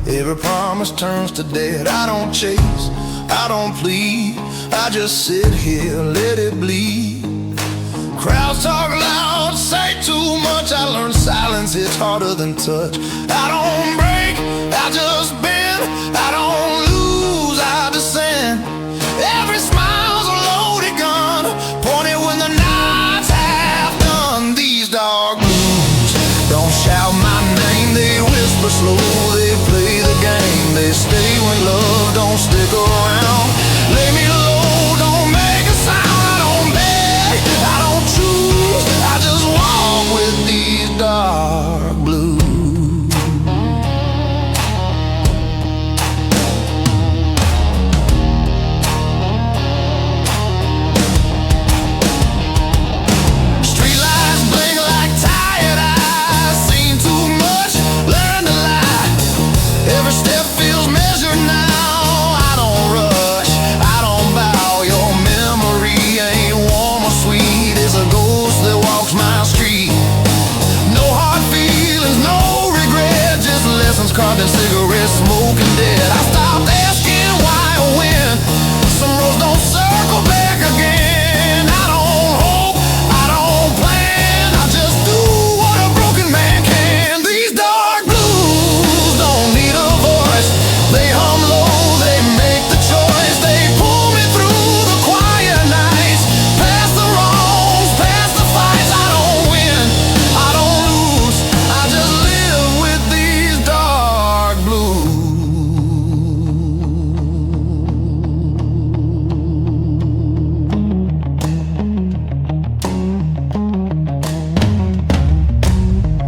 every promise turns to dead. I don't chase, I don't plead, I just sit here, let it bleed. Crowds talk loud, say too much. I learned silence hits harder than touch. I don't break, I just bend. I don't lose, I descend. Every smile's a loaded gun, pointed when the night's half done. These dark blues don't shout my name, they whisper slow. They play the game, they stay when love don't stick around. Lay me low, don't make a sound. I don't beg, I don't choose, I just walk with these dark blues. cigarette smoking dead. I stopped asking why or when. Some roads don't circle back again. I don't hope, I don't plan, I just do what a broken man can. These dark blues don't need a voice. They hum low, they make the choice. They pull me through the quiet nights, past the wrongs, past the fights. I don't win, I don't lose, I just live with these dark blues.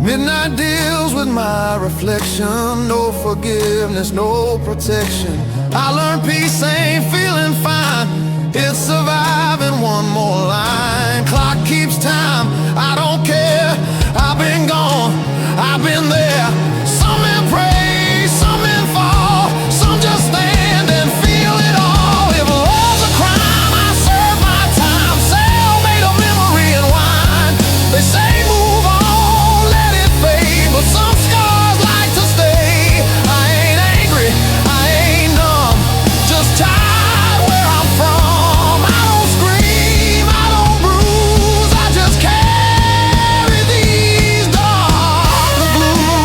Midnight deals with my reflection. No forgiveness, no protection. I learned peace ain't feeling fine. It's surviving one more line. Clock keeps time, I don't care. I've been gone, I've been there. Some men pray, some men fall, some just stand and feel it all. If love's a crime, I serve my time. Cellmate of memory and wine. They say move on, let it fade, but some scars like to stay. I ain't angry, I ain't numb, just tired where I'm from. I don't scream, I don't bruise, I just carry these dark blues.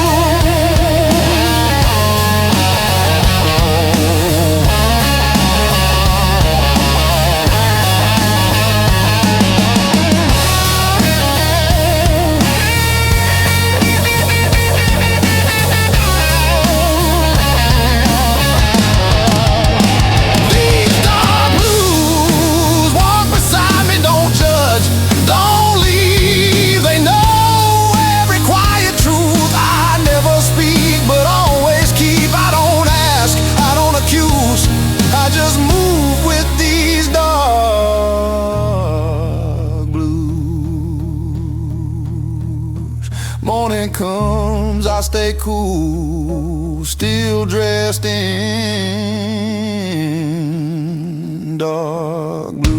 These dark blues walk beside me, don't judge, don't leave. They know every quiet truth I never speak, but always keep. I don't ask, I don't accuse, I just move with these dark blues. Morning comes, I stay cool, still dressed in dark blues.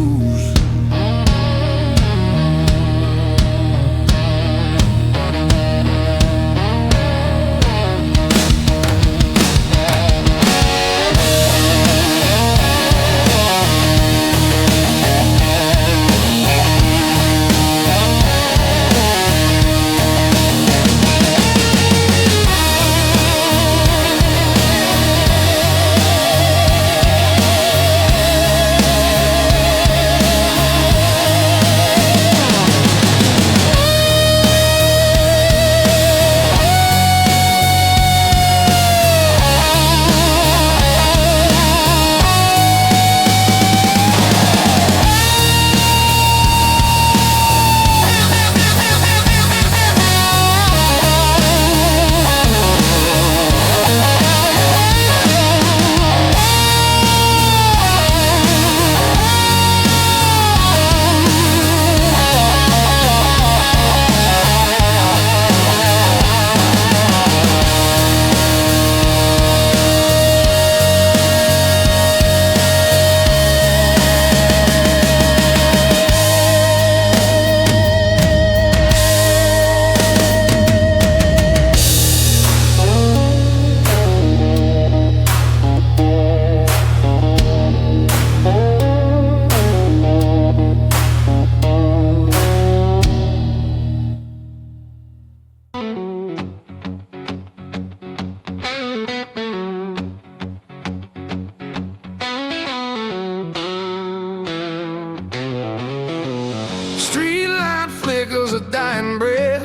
Streetlight flickers a dying breath.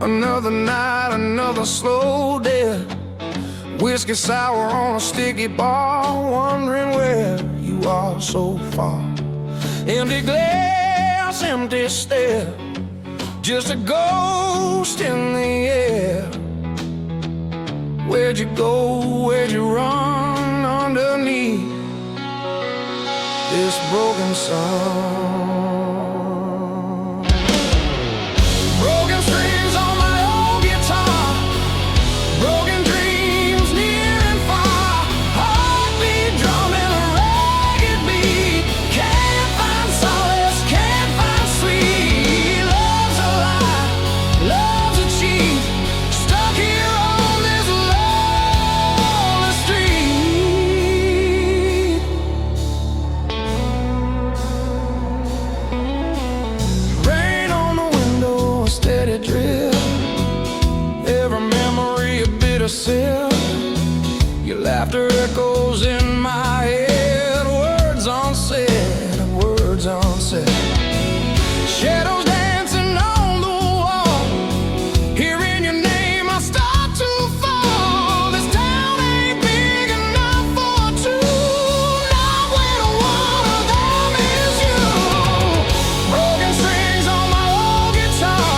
Another night, another slow death. Whiskey sour on a sticky bar, wondering where you are so far. Empty glass, empty stare, just a ghost in the air. Where'd you go, where'd you run underneath this broken sun? Broken strings on my old guitar, broken dreams near and far, heartbeat drumming a ragged beat. Can't find solace, can't find sweet. Love's a lie, love's a cheat, stuck here on this love Laughter echoes in my head, words unsaid, words unsaid. Shadows dancing on the wall, hearing your name I start to fall. This town ain't big enough for two, not when one of them is you. Broken strings on my old guitar,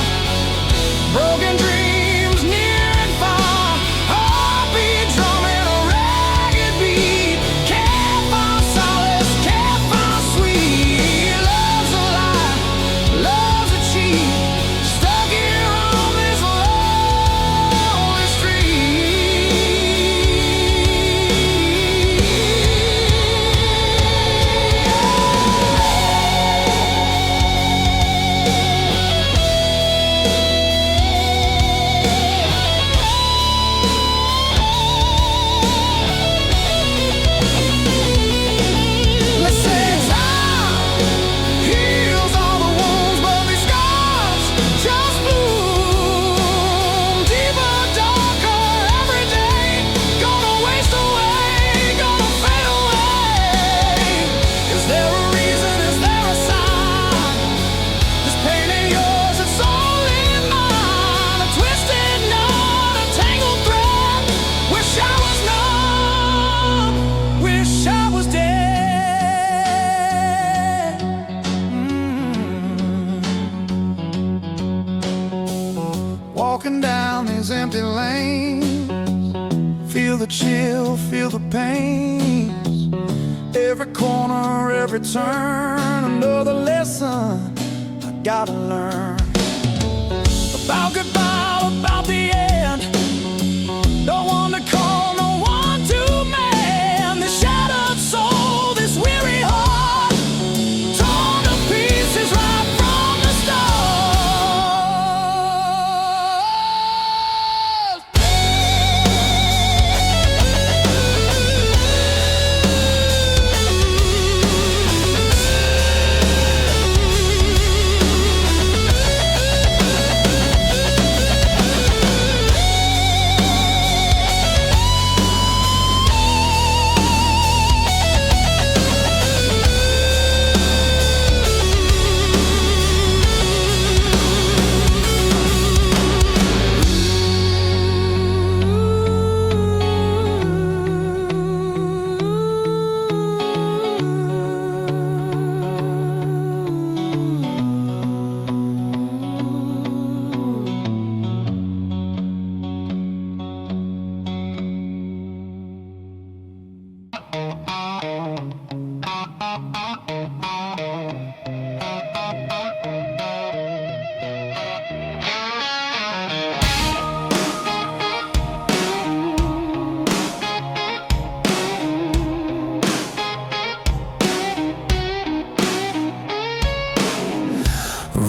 broken dreams near and far. Heartbeat drumming a ragged beat, can't find solace, can't find sweet. Love's a lie, love's a cheat, stuck here on this lonely Let's say time heals all the wounds, but these scars just bloom deeper, darker every day. Gonna waste away, gonna fade away. Is there a reason? Is there a sign? This pain ain't yours, it's only mine. A twisted knot, a tangled thread. Wish I was numb, wish I was dead. Walking down these empty lanes, feel the chill, feel the pains. Every corner, every turn, another lesson I gotta learn. About goodbye, about the end. No one to call, no one to mend. This shattered soul, this weary heart, torn to pieces right from the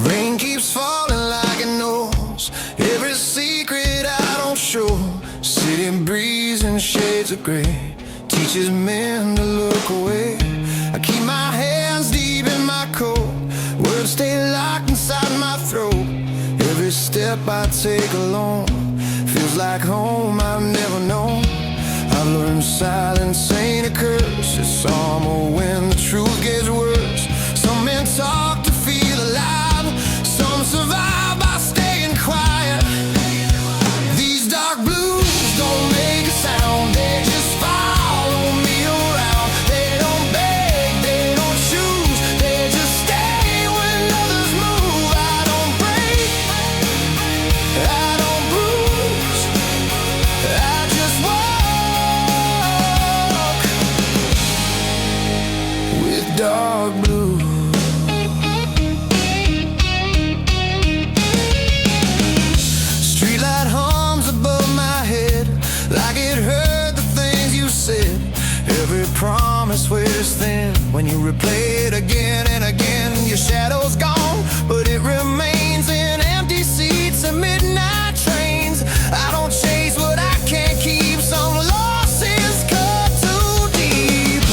rain keeps falling like it knows every secret I don't show. City breeze and shades of gray teaches men to look away. I keep my hands deep in my coat, words stay locked inside my throat. Every step I take alone feels like home I've never known. I've learned silence ain't a curse, it's summer when the truth gets worse. Some men talk to feel alive, some survive by staying quiet. These dark blues don't make a sound, they just follow me around. They don't beg, they don't choose, they just stay when others move. I don't break, I don't bruise, I just walk with dark blue. Streetlight hums above my head like it heard the things you said. Every promise wears thin when you replay it again and again. Your shadow's gone, but it remains in empty seats and midnight trains. I don't chase what I can't keep, some losses cut too deep.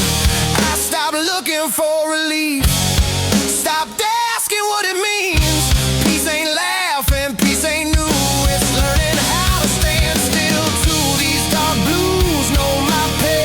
I stop looking for relief, stop asking what it means. Peace ain't laughing, peace ain't new, it's learning how to stand still to these dark blues. Know my pain.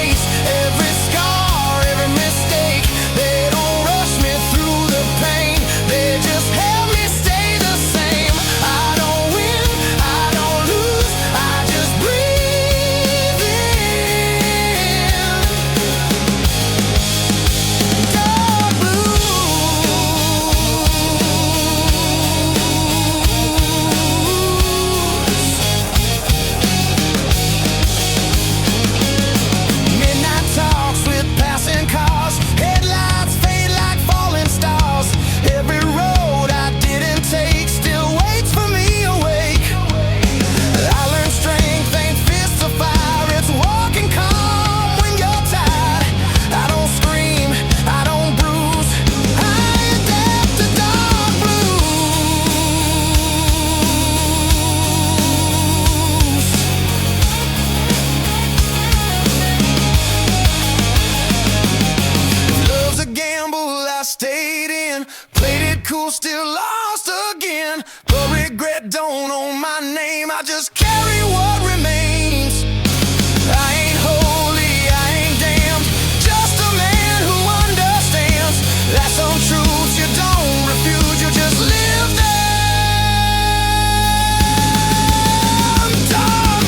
Played it cool, still lost again. But regret don't own my name. I just carry what remains. I ain't holy, I ain't damned, just a man who understands that some truths you don't refuse, you just live them. Dark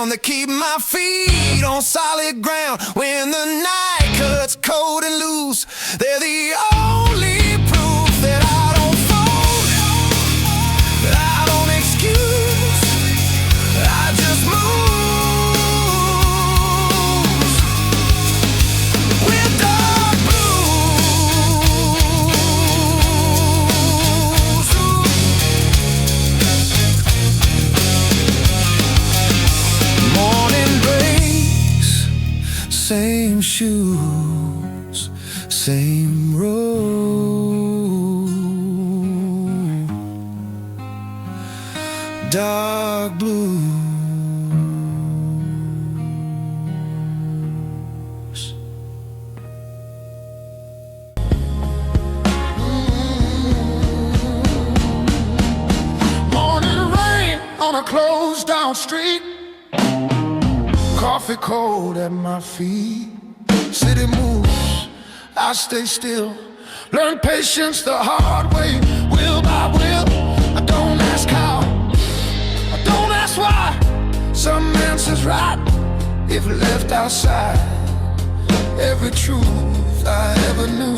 to keep my feet on solid ground. When the night cuts cold and loose, they're the only proof that I don't fold, that I don't excuse, I just move with dark blues. Morning breaks, same shoes, same road. Dark blues. Morning rain on a closed down street. Coffee cold at my feet. City moves, I stay still. Learn patience the hard way, will by will. I don't ask how, I don't ask why. Some answers right if left outside. Every truth I ever knew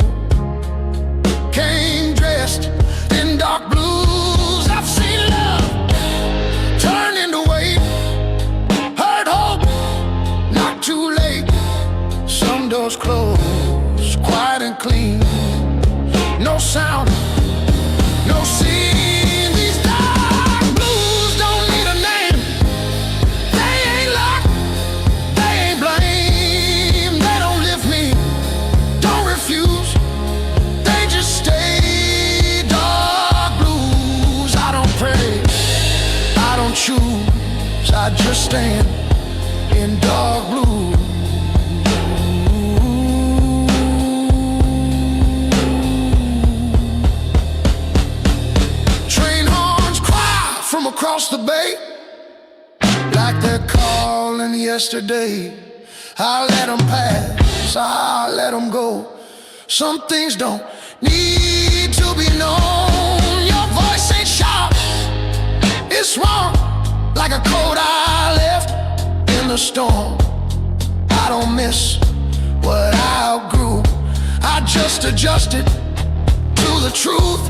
came dressed in dark blues. I've seen love turn into weight, heard hope not too late. Some doors close, quiet and clean. No sound, no scene. These dark blues don't need a name. They ain't locked, they ain't blame. They don't lift me, don't refuse. They just stay dark blues. I don't pray, I don't choose, I just stand in dark blue. Train horns cry from across the bay, like they're calling yesterday. I let them pass, I let them go. Some things don't need to be known. Your voice ain't sharp, it's wrong, like a coat I left in the storm. I don't miss what I outgrew, I just adjusted to the truth.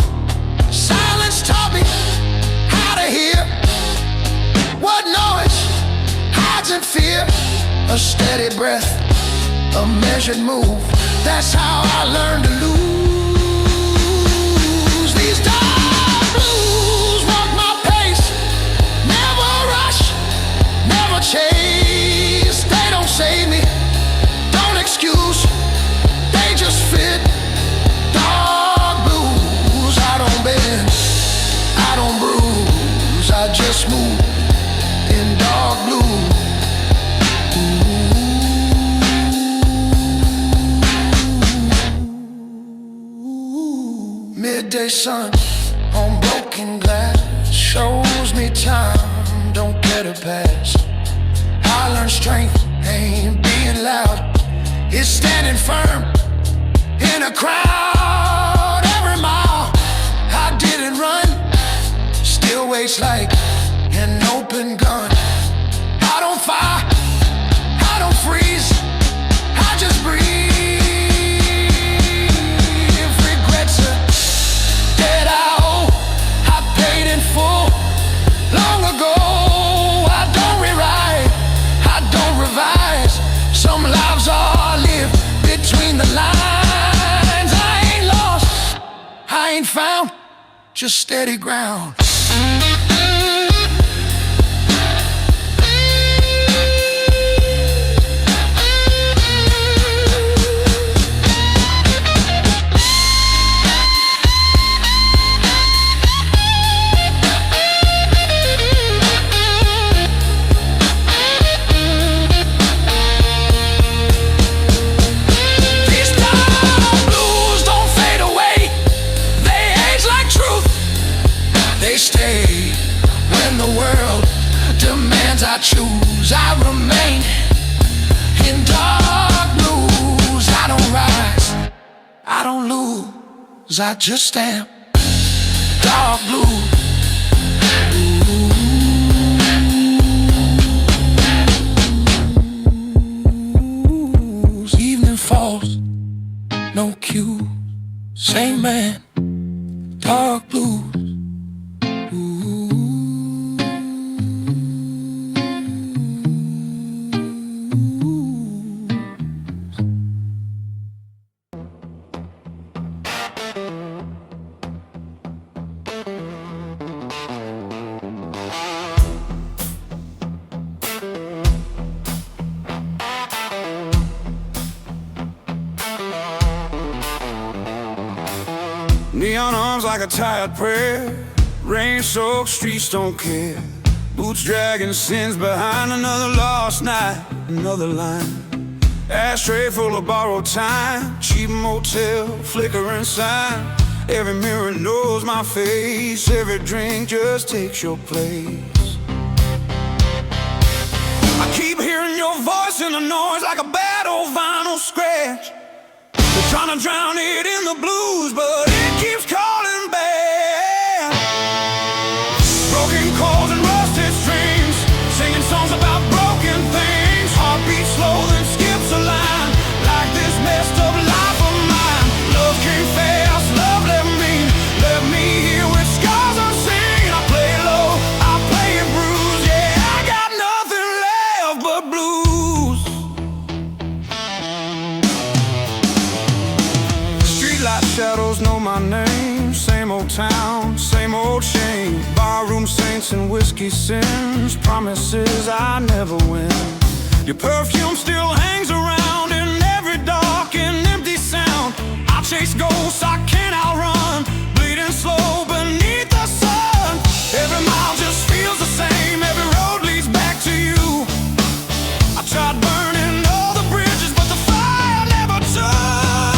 Silence taught me how to hear what noise hides in fear. A steady breath, a measured move, that's how I learned to lose. These dark blues walk my pace, never rush, never chase. They don't save me, don't excuse, they just fit. Dark blues, I don't bend, I don't bruise, I just move in dark blue. Midday sun on broken glass shows me time don't get a pass. I learned strength ain't being loud, it's standing firm in a crowd. Every mile I didn't run still waits like an open gun. I don't fire, I don't freeze, I just breathe. Regrets are dead, I owe, I paid in full long ago. I don't rewrite, I don't revise. Some lives are lived between the lines. I ain't lost, I ain't found, just steady ground. stay. When the world demands I choose, I remain in dark blues. I don't rise, I don't lose, I just am dark blue. Evening falls, no cue, same man, dark blues. Neon arms like a tired prayer. Rain-soaked streets don't care. Boots dragging sins behind. Another lost night, another line. Ashtray full of borrowed time. Cheap motel, flickering sign. Every mirror knows my face. Every drink just takes your place. I keep hearing your voice in the noise like a bad old vinyl scratch. They're trying to drown it in the blues, but it keeps calling back. Broken chords and rusted strings, singing songs about broken things. Heartbeat slow, then skips a line, like this messed up life of mine. Love came fast, love left me here with scars unseen. I play low, I play it bruised. Yeah, I got nothing left but blues. Streetlight shadows know my name. Same old town, same old shame. Barroom saints and whiskey sins. Promises I never win. Your perfume still hangs around in every dark and empty sound. I chase ghosts I can't outrun, bleeding slow beneath the sun. Every mile just feels the same. Every road leads back to you. I tried burning all the bridges, but the fire never took on.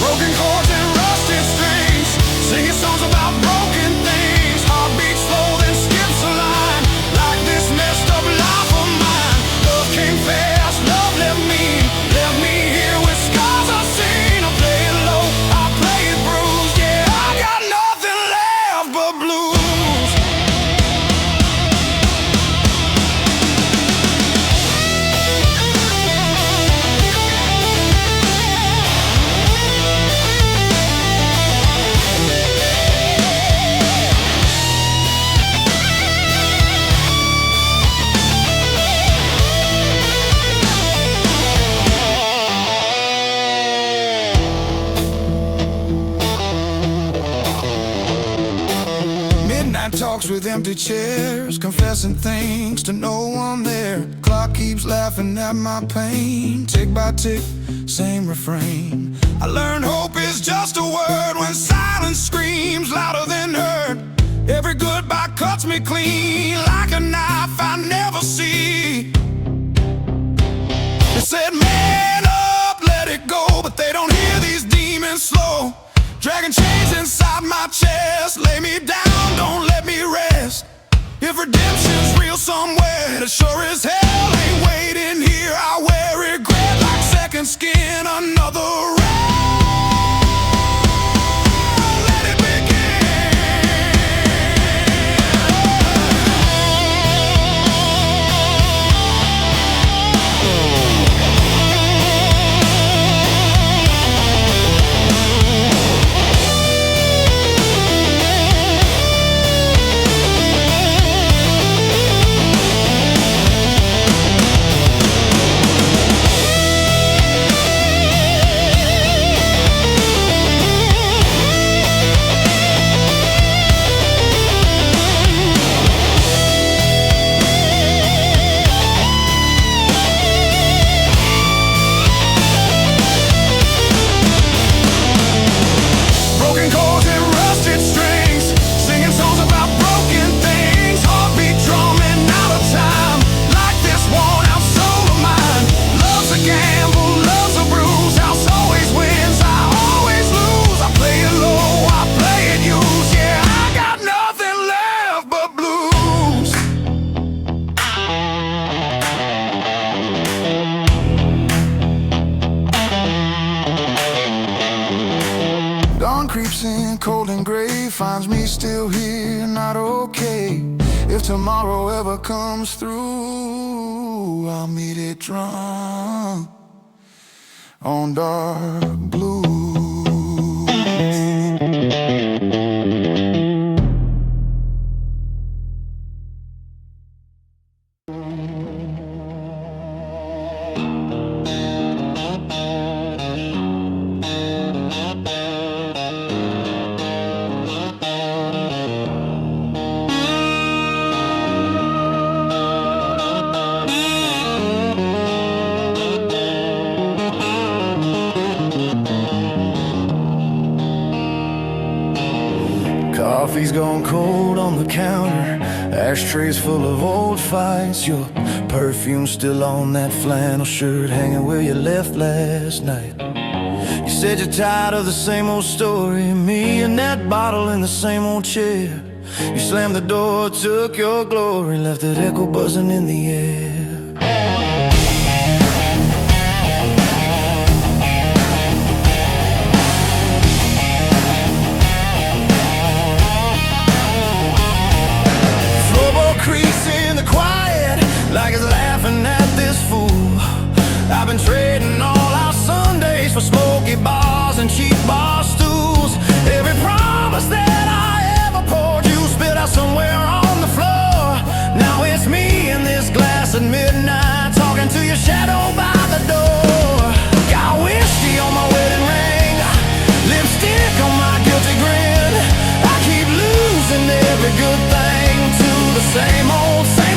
Broken chords and rusted strings, singing songs about broken things. Heartbeat slow, then skips a line, like this messed up life of mine. Love came fast, love left me here with scars unseen. I play it low, I play it bruised. Yeah, I got nothing left but blues. Midnight talks with empty chairs, confessing things to no one there. Clock keeps laughing at my pain. Tick by tick, same refrain. I learned hope is just a word when silence screams louder than heard. Every goodbye cuts me clean like a knife I never see. They said man up, let it go, but they don't hear these demons slow. Dragging chains inside my chest, lay me down, don't let me rest. If redemption's real somewhere, it sure as hell ain't waiting here. I wear regret like second skin, another round. Let it Dawn creeps in, cold and gray, finds me still here, not okay. If tomorrow ever comes through, I'll meet it drunk on dark blue. Coffee's gone cold on the counter, ashtrays full of old fights. Your perfume still on that flannel shirt, hanging where you left last night. You said you're tired of the same old story, me and that bottle in the same old chair. You slammed the door, took your glory, left that echo buzzing in the air. Like it's laughing at this fool. I've been trading all our Sundays for smoky bars and cheap bar stools. Every promise that I ever poured, you spit out somewhere on the floor. Now it's me in this glass at midnight, talking to your shadow by the door. Got whiskey on my wedding ring, lipstick on my guilty grin. I keep losing every good thing to the same old sin.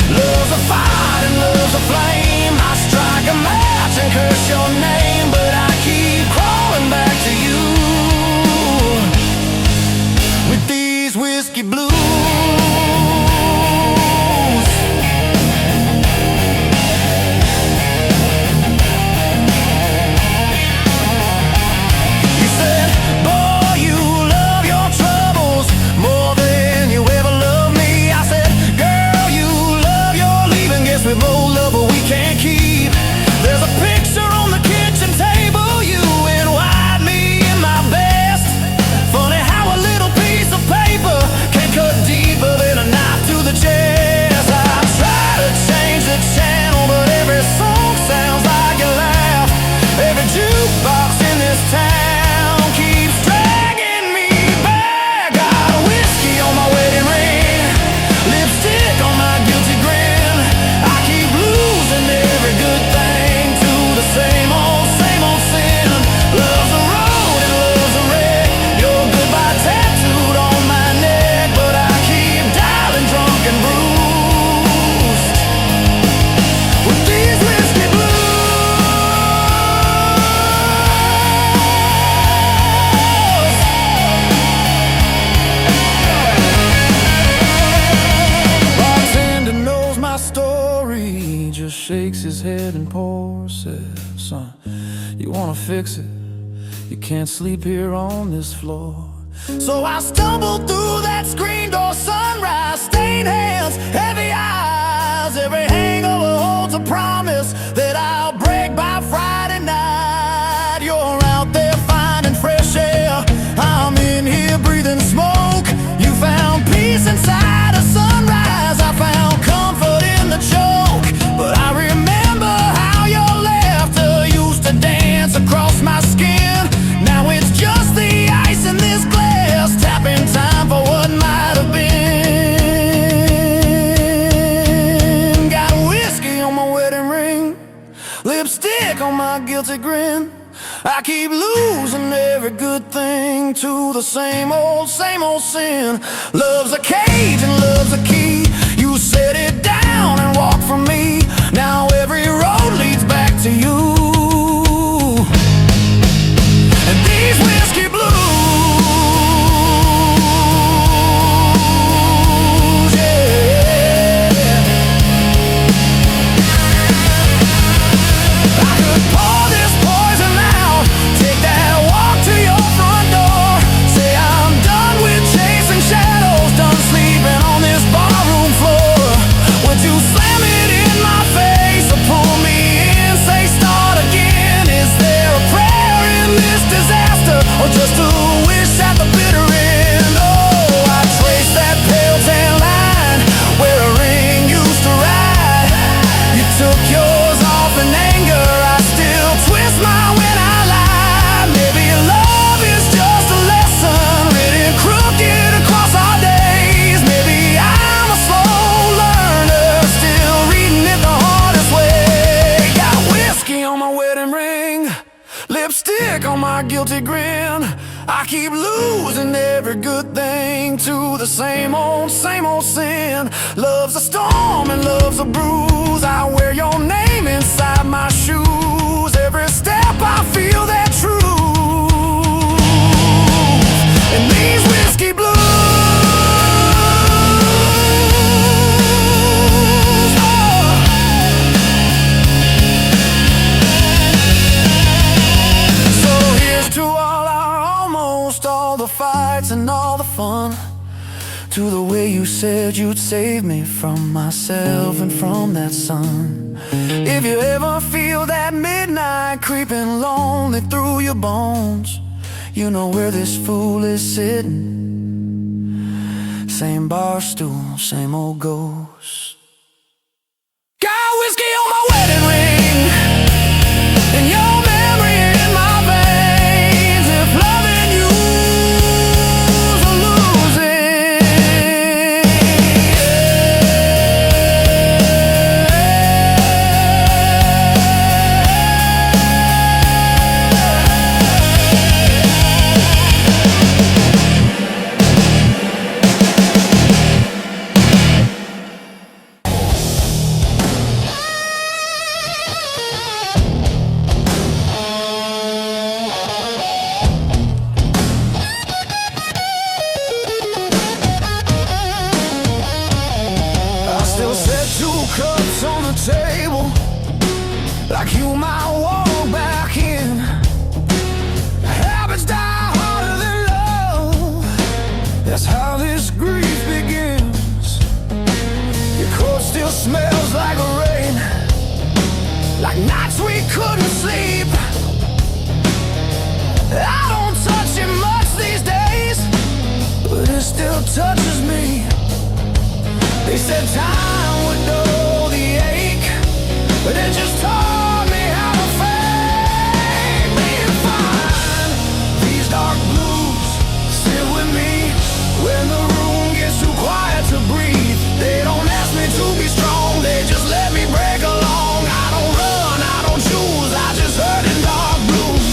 Love's a fight and love's a flame. I strike a match and curse your name, but I keep crawling back to you with these whiskey blues. You said, boy, you love your troubles more than you ever loved me. I said, girl, you love your leaving. Guess we both love what we can't keep. There's a picture on the kitchen table, you in white, me in my best. Funny how a little piece of paper can cut deeper than a knife to the chest. I try to change the channel, but every song sounds like a laugh. Every jukebox in this town keeps dragging me back. Got whiskey on my wedding ring, lipstick on my guilty grin. I keep losing every good thing to the same old sin. Love's a road and love's a wreck, your goodbye tattooed on my neck, but I keep dialing drunk and bruised with these whiskey blues. Bartender knows my story, just shakes his head and pours. Says, son, you wanna fix it? You can't sleep here on this floor. So I stumbled through that screen door, sunrise, stained hands, heavy eyes. Every hangover holds a promise that I'll break by Friday night. You're out there finding fresh air, I'm in here breathing smoke. You found peace inside a sunrise, I found comfort in the choke. But I remember how your laughter used to dance across my skin. Now it's just the ice in this glass, tapping time for what might have been. Got whiskey on my wedding ring, lipstick on my guilty grin. I keep losing every good thing to the same old sin. Love's a cage and love's a key. You set it down and walk from me. Now every road leads back to you. And these whiskey blues, yeah. I could pour this poison out, take that walk to your front door. Say I'm done with chasing shadows, done sleeping on this barroom floor. Would you slam it in my face empty grin. I keep losing every good thing to the same old sin. Love's a storm and love's a bruise. I wear your name inside my shoes. Every step I feel that truth. And these whiskey blues. Fights and all the fun, to the way you said you'd save me from myself and from that sun. If you ever feel that midnight creeping lonely through your bones, you know where this fool is sitting. Same bar stool, same old ghost. Got whiskey on my wedding ring, and your memory in my veins. If loving you cups on the table, like you might walk back in. Habits die harder than love. That's how this grief begins. Your coat still smells like rain, like nights we couldn't sleep. I don't touch it much these days, but it still touches me. They said time would dull the ache, but it just taught me how to fake being fine. These dark blues sit with me when the room gets too quiet to breathe. They don't ask me to be strong, they just let me break along. I don't run, I don't choose, I just hurt in dark blues.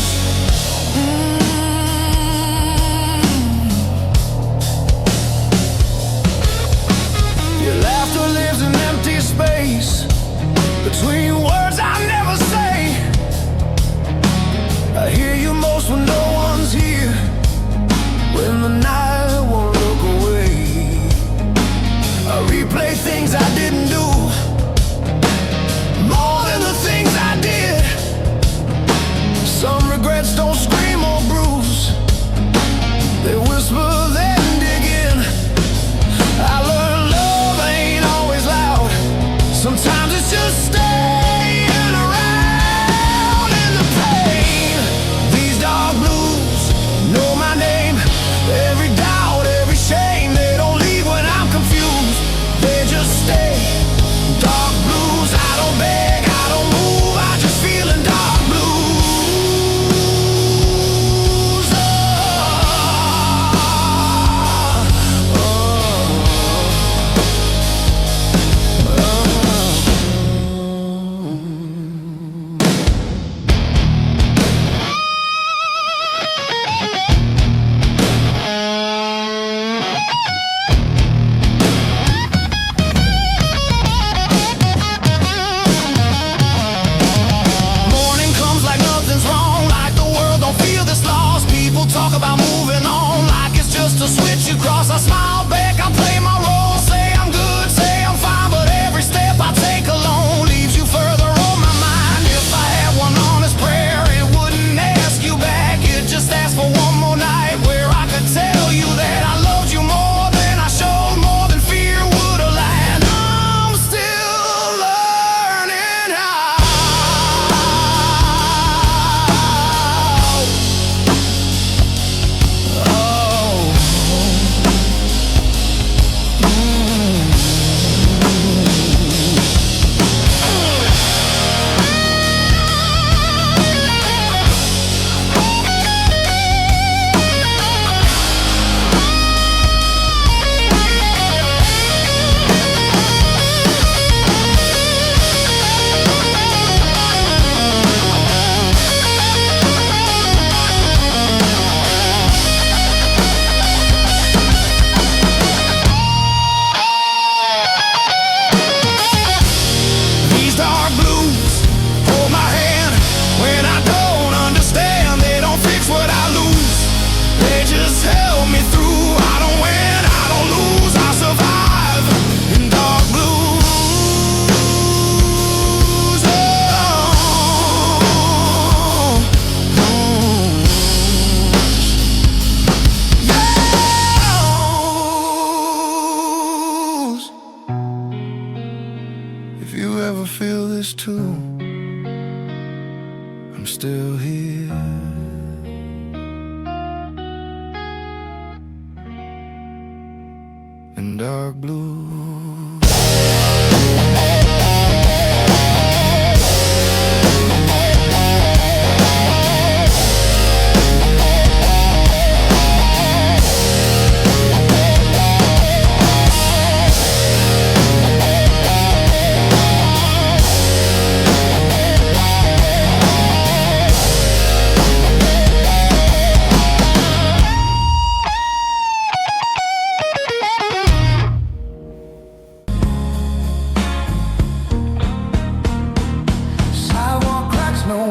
and dark blue.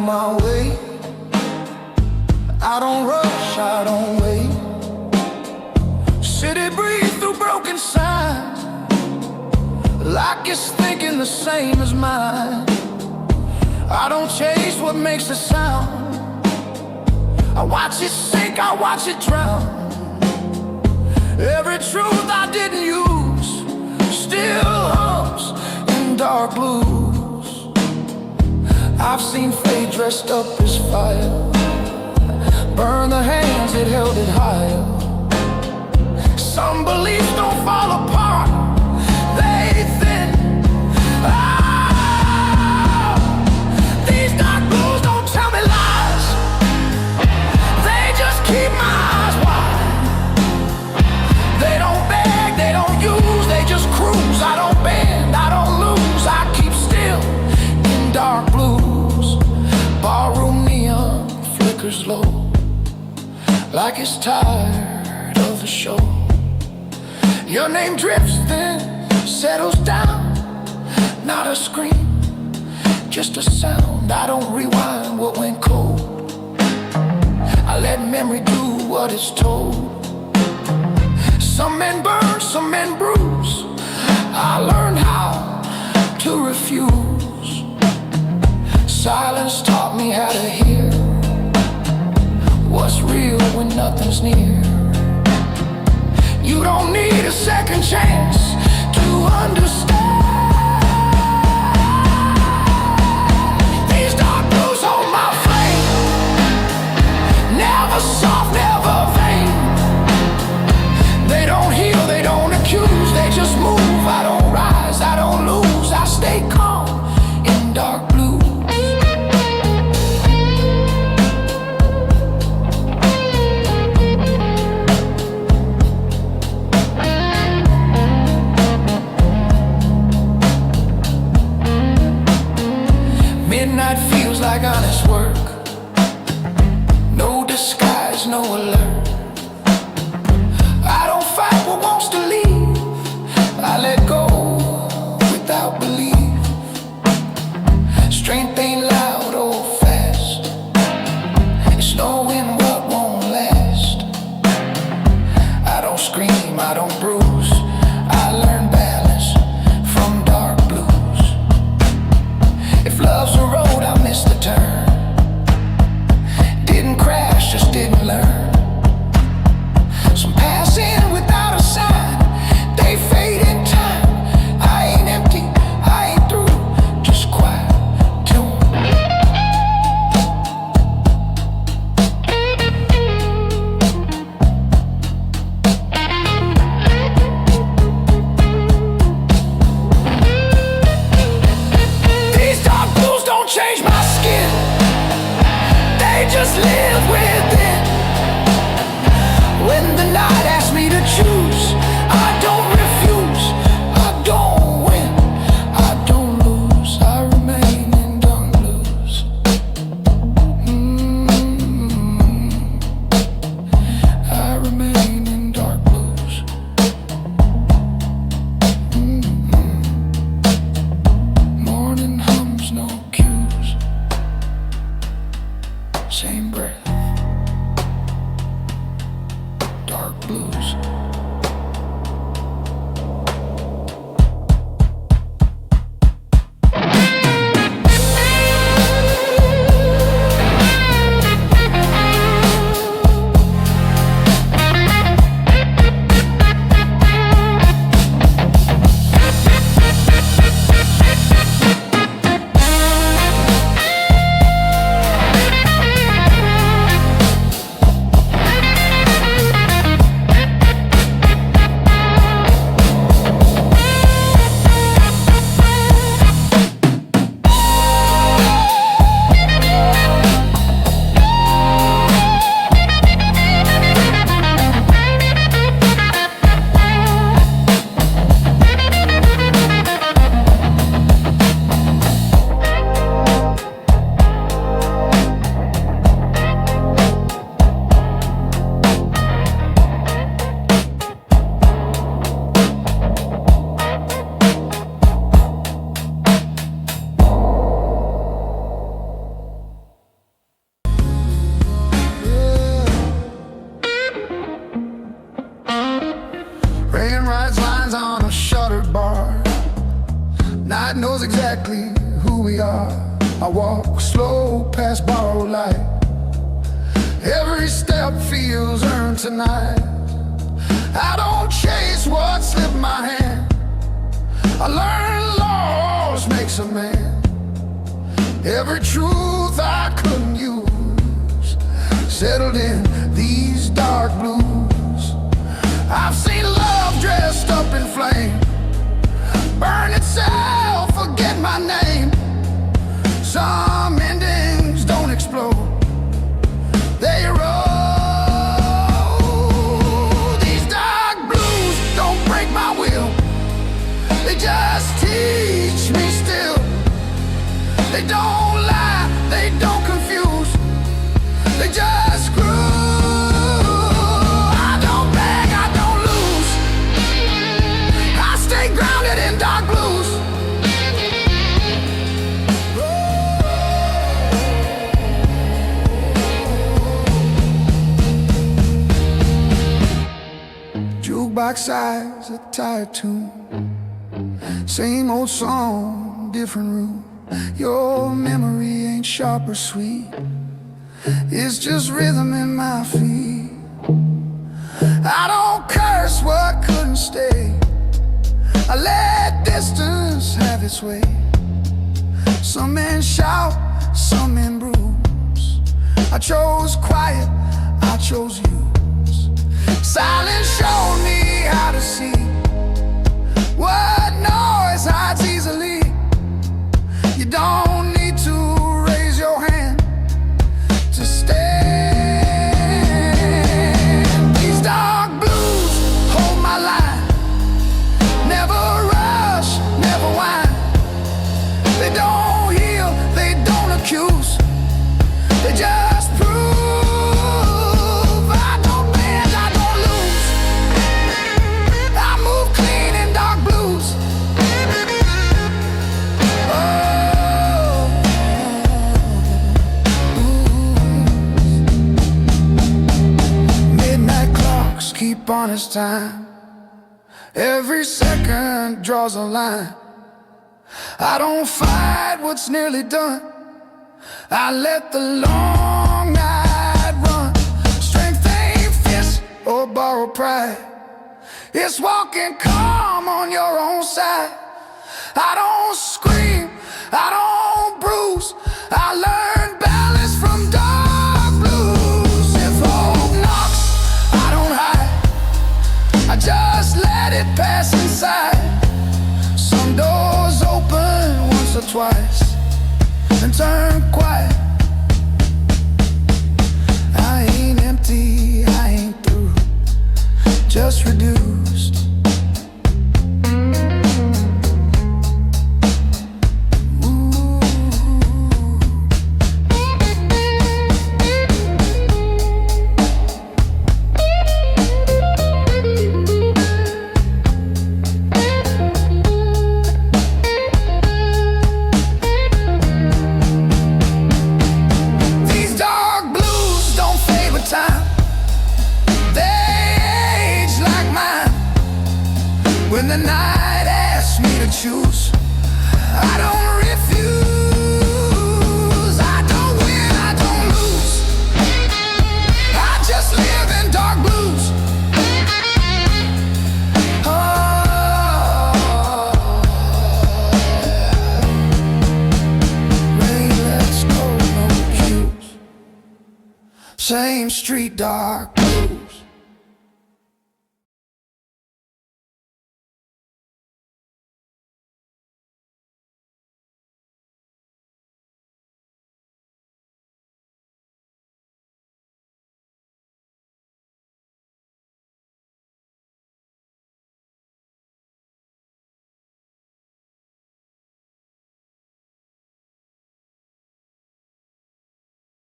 My way, I don't rush, I don't wait. City breathe through broken signs, like it's thinking the same as mine. I don't chase what makes a sound, I watch it sink, I watch it drown. Every truth I didn't use still hums in dark blues. I've seen fate dressed up as fire, burn the hands that held it higher. Some beliefs don't fall apart, they thin. Oh, these dark blues don't tell me lies, they just keep my eyes wide. They don't beg, they don't use, they just cruise. I don't bend, I don't lose, I keep still in dark blue. Barroom neon flickers low, like it's tired of the show. Your name drifts then settles down, not a scream, just a sound. I don't rewind what went cold, I let memory do what it's told. Some men burn, some men bruise, I learned how to refuse. Silence taught me how to hear what's real when nothing's near. You don't need a second chance to understand. These dark blues hold my flame, never soft, never vain. They don't heal, they don't accuse, they just move. I don't rise, I don't lose, I stay calm in dark blue. Midnight feels like honest work, no disguise, no alert. I don't fight what wants to leave, I let go without belief. Strength ain't loud or fast, it's knowing what won't last. I don't scream, I don't bruise, I learn balance from dark blues. If love's a road, I missed the turn. Didn't crash, just didn't learn. Some passing without a sign, they fade in time. I ain't empty, I ain't through, just quiet tune. These dark blues don't change my skin, they just live within. When the night asks me to choose, I don't refuse, I don't win, I don't lose, I remain in dark blues. I remain in dark blues. Morning hums, no cues, same breath, dark blues. exactly who we are. I walk slow past borrowed light. Every step feels earned tonight. I don't chase what slipped my hand. I learned laws makes a man. Every truth I couldn't use settled in these dark blues. I've seen love dressed up in flame, burn itself, forget my name. Some endings don't explode, they erode. These dark blues don't break my will, they just teach me still. They don't lie, they don't confuse, they just grew. I don't beg, I don't lose, I stay grounded in dark blues. Jukebox size, a tired tune, same old song, different room. Your memory ain't sharp or sweet, it's just rhythm in my feet. I don't curse what couldn't stay, I let distance have its way. Some men shout, some men bruise, I chose quiet, I chose use. Silence showed me how to see what noise hides easily. You don't need to raise your hand to stand. These dark blues hold my line, never rush, never whine. They don't heal, they don't accuse, they just prove. I don't bend, I don't lose, I move clean in dark blues. Keep honest time, every second draws a line. I don't fight what's nearly done, I let the long night run. Strength ain't fist or borrowed pride, it's walking calm on your own side. I don't scream, I don't bruise, I learn balance from dark blues. If hope knocks, I don't hide, I just let it pass inside. Some doors open once or twice and turn quiet. I ain't empty, I ain't through, just reduced. When the night asks me to choose, I don't refuse. I don't win, I don't lose, I just live in dark blues. Rain, let's go, no cues, same street, dark blues.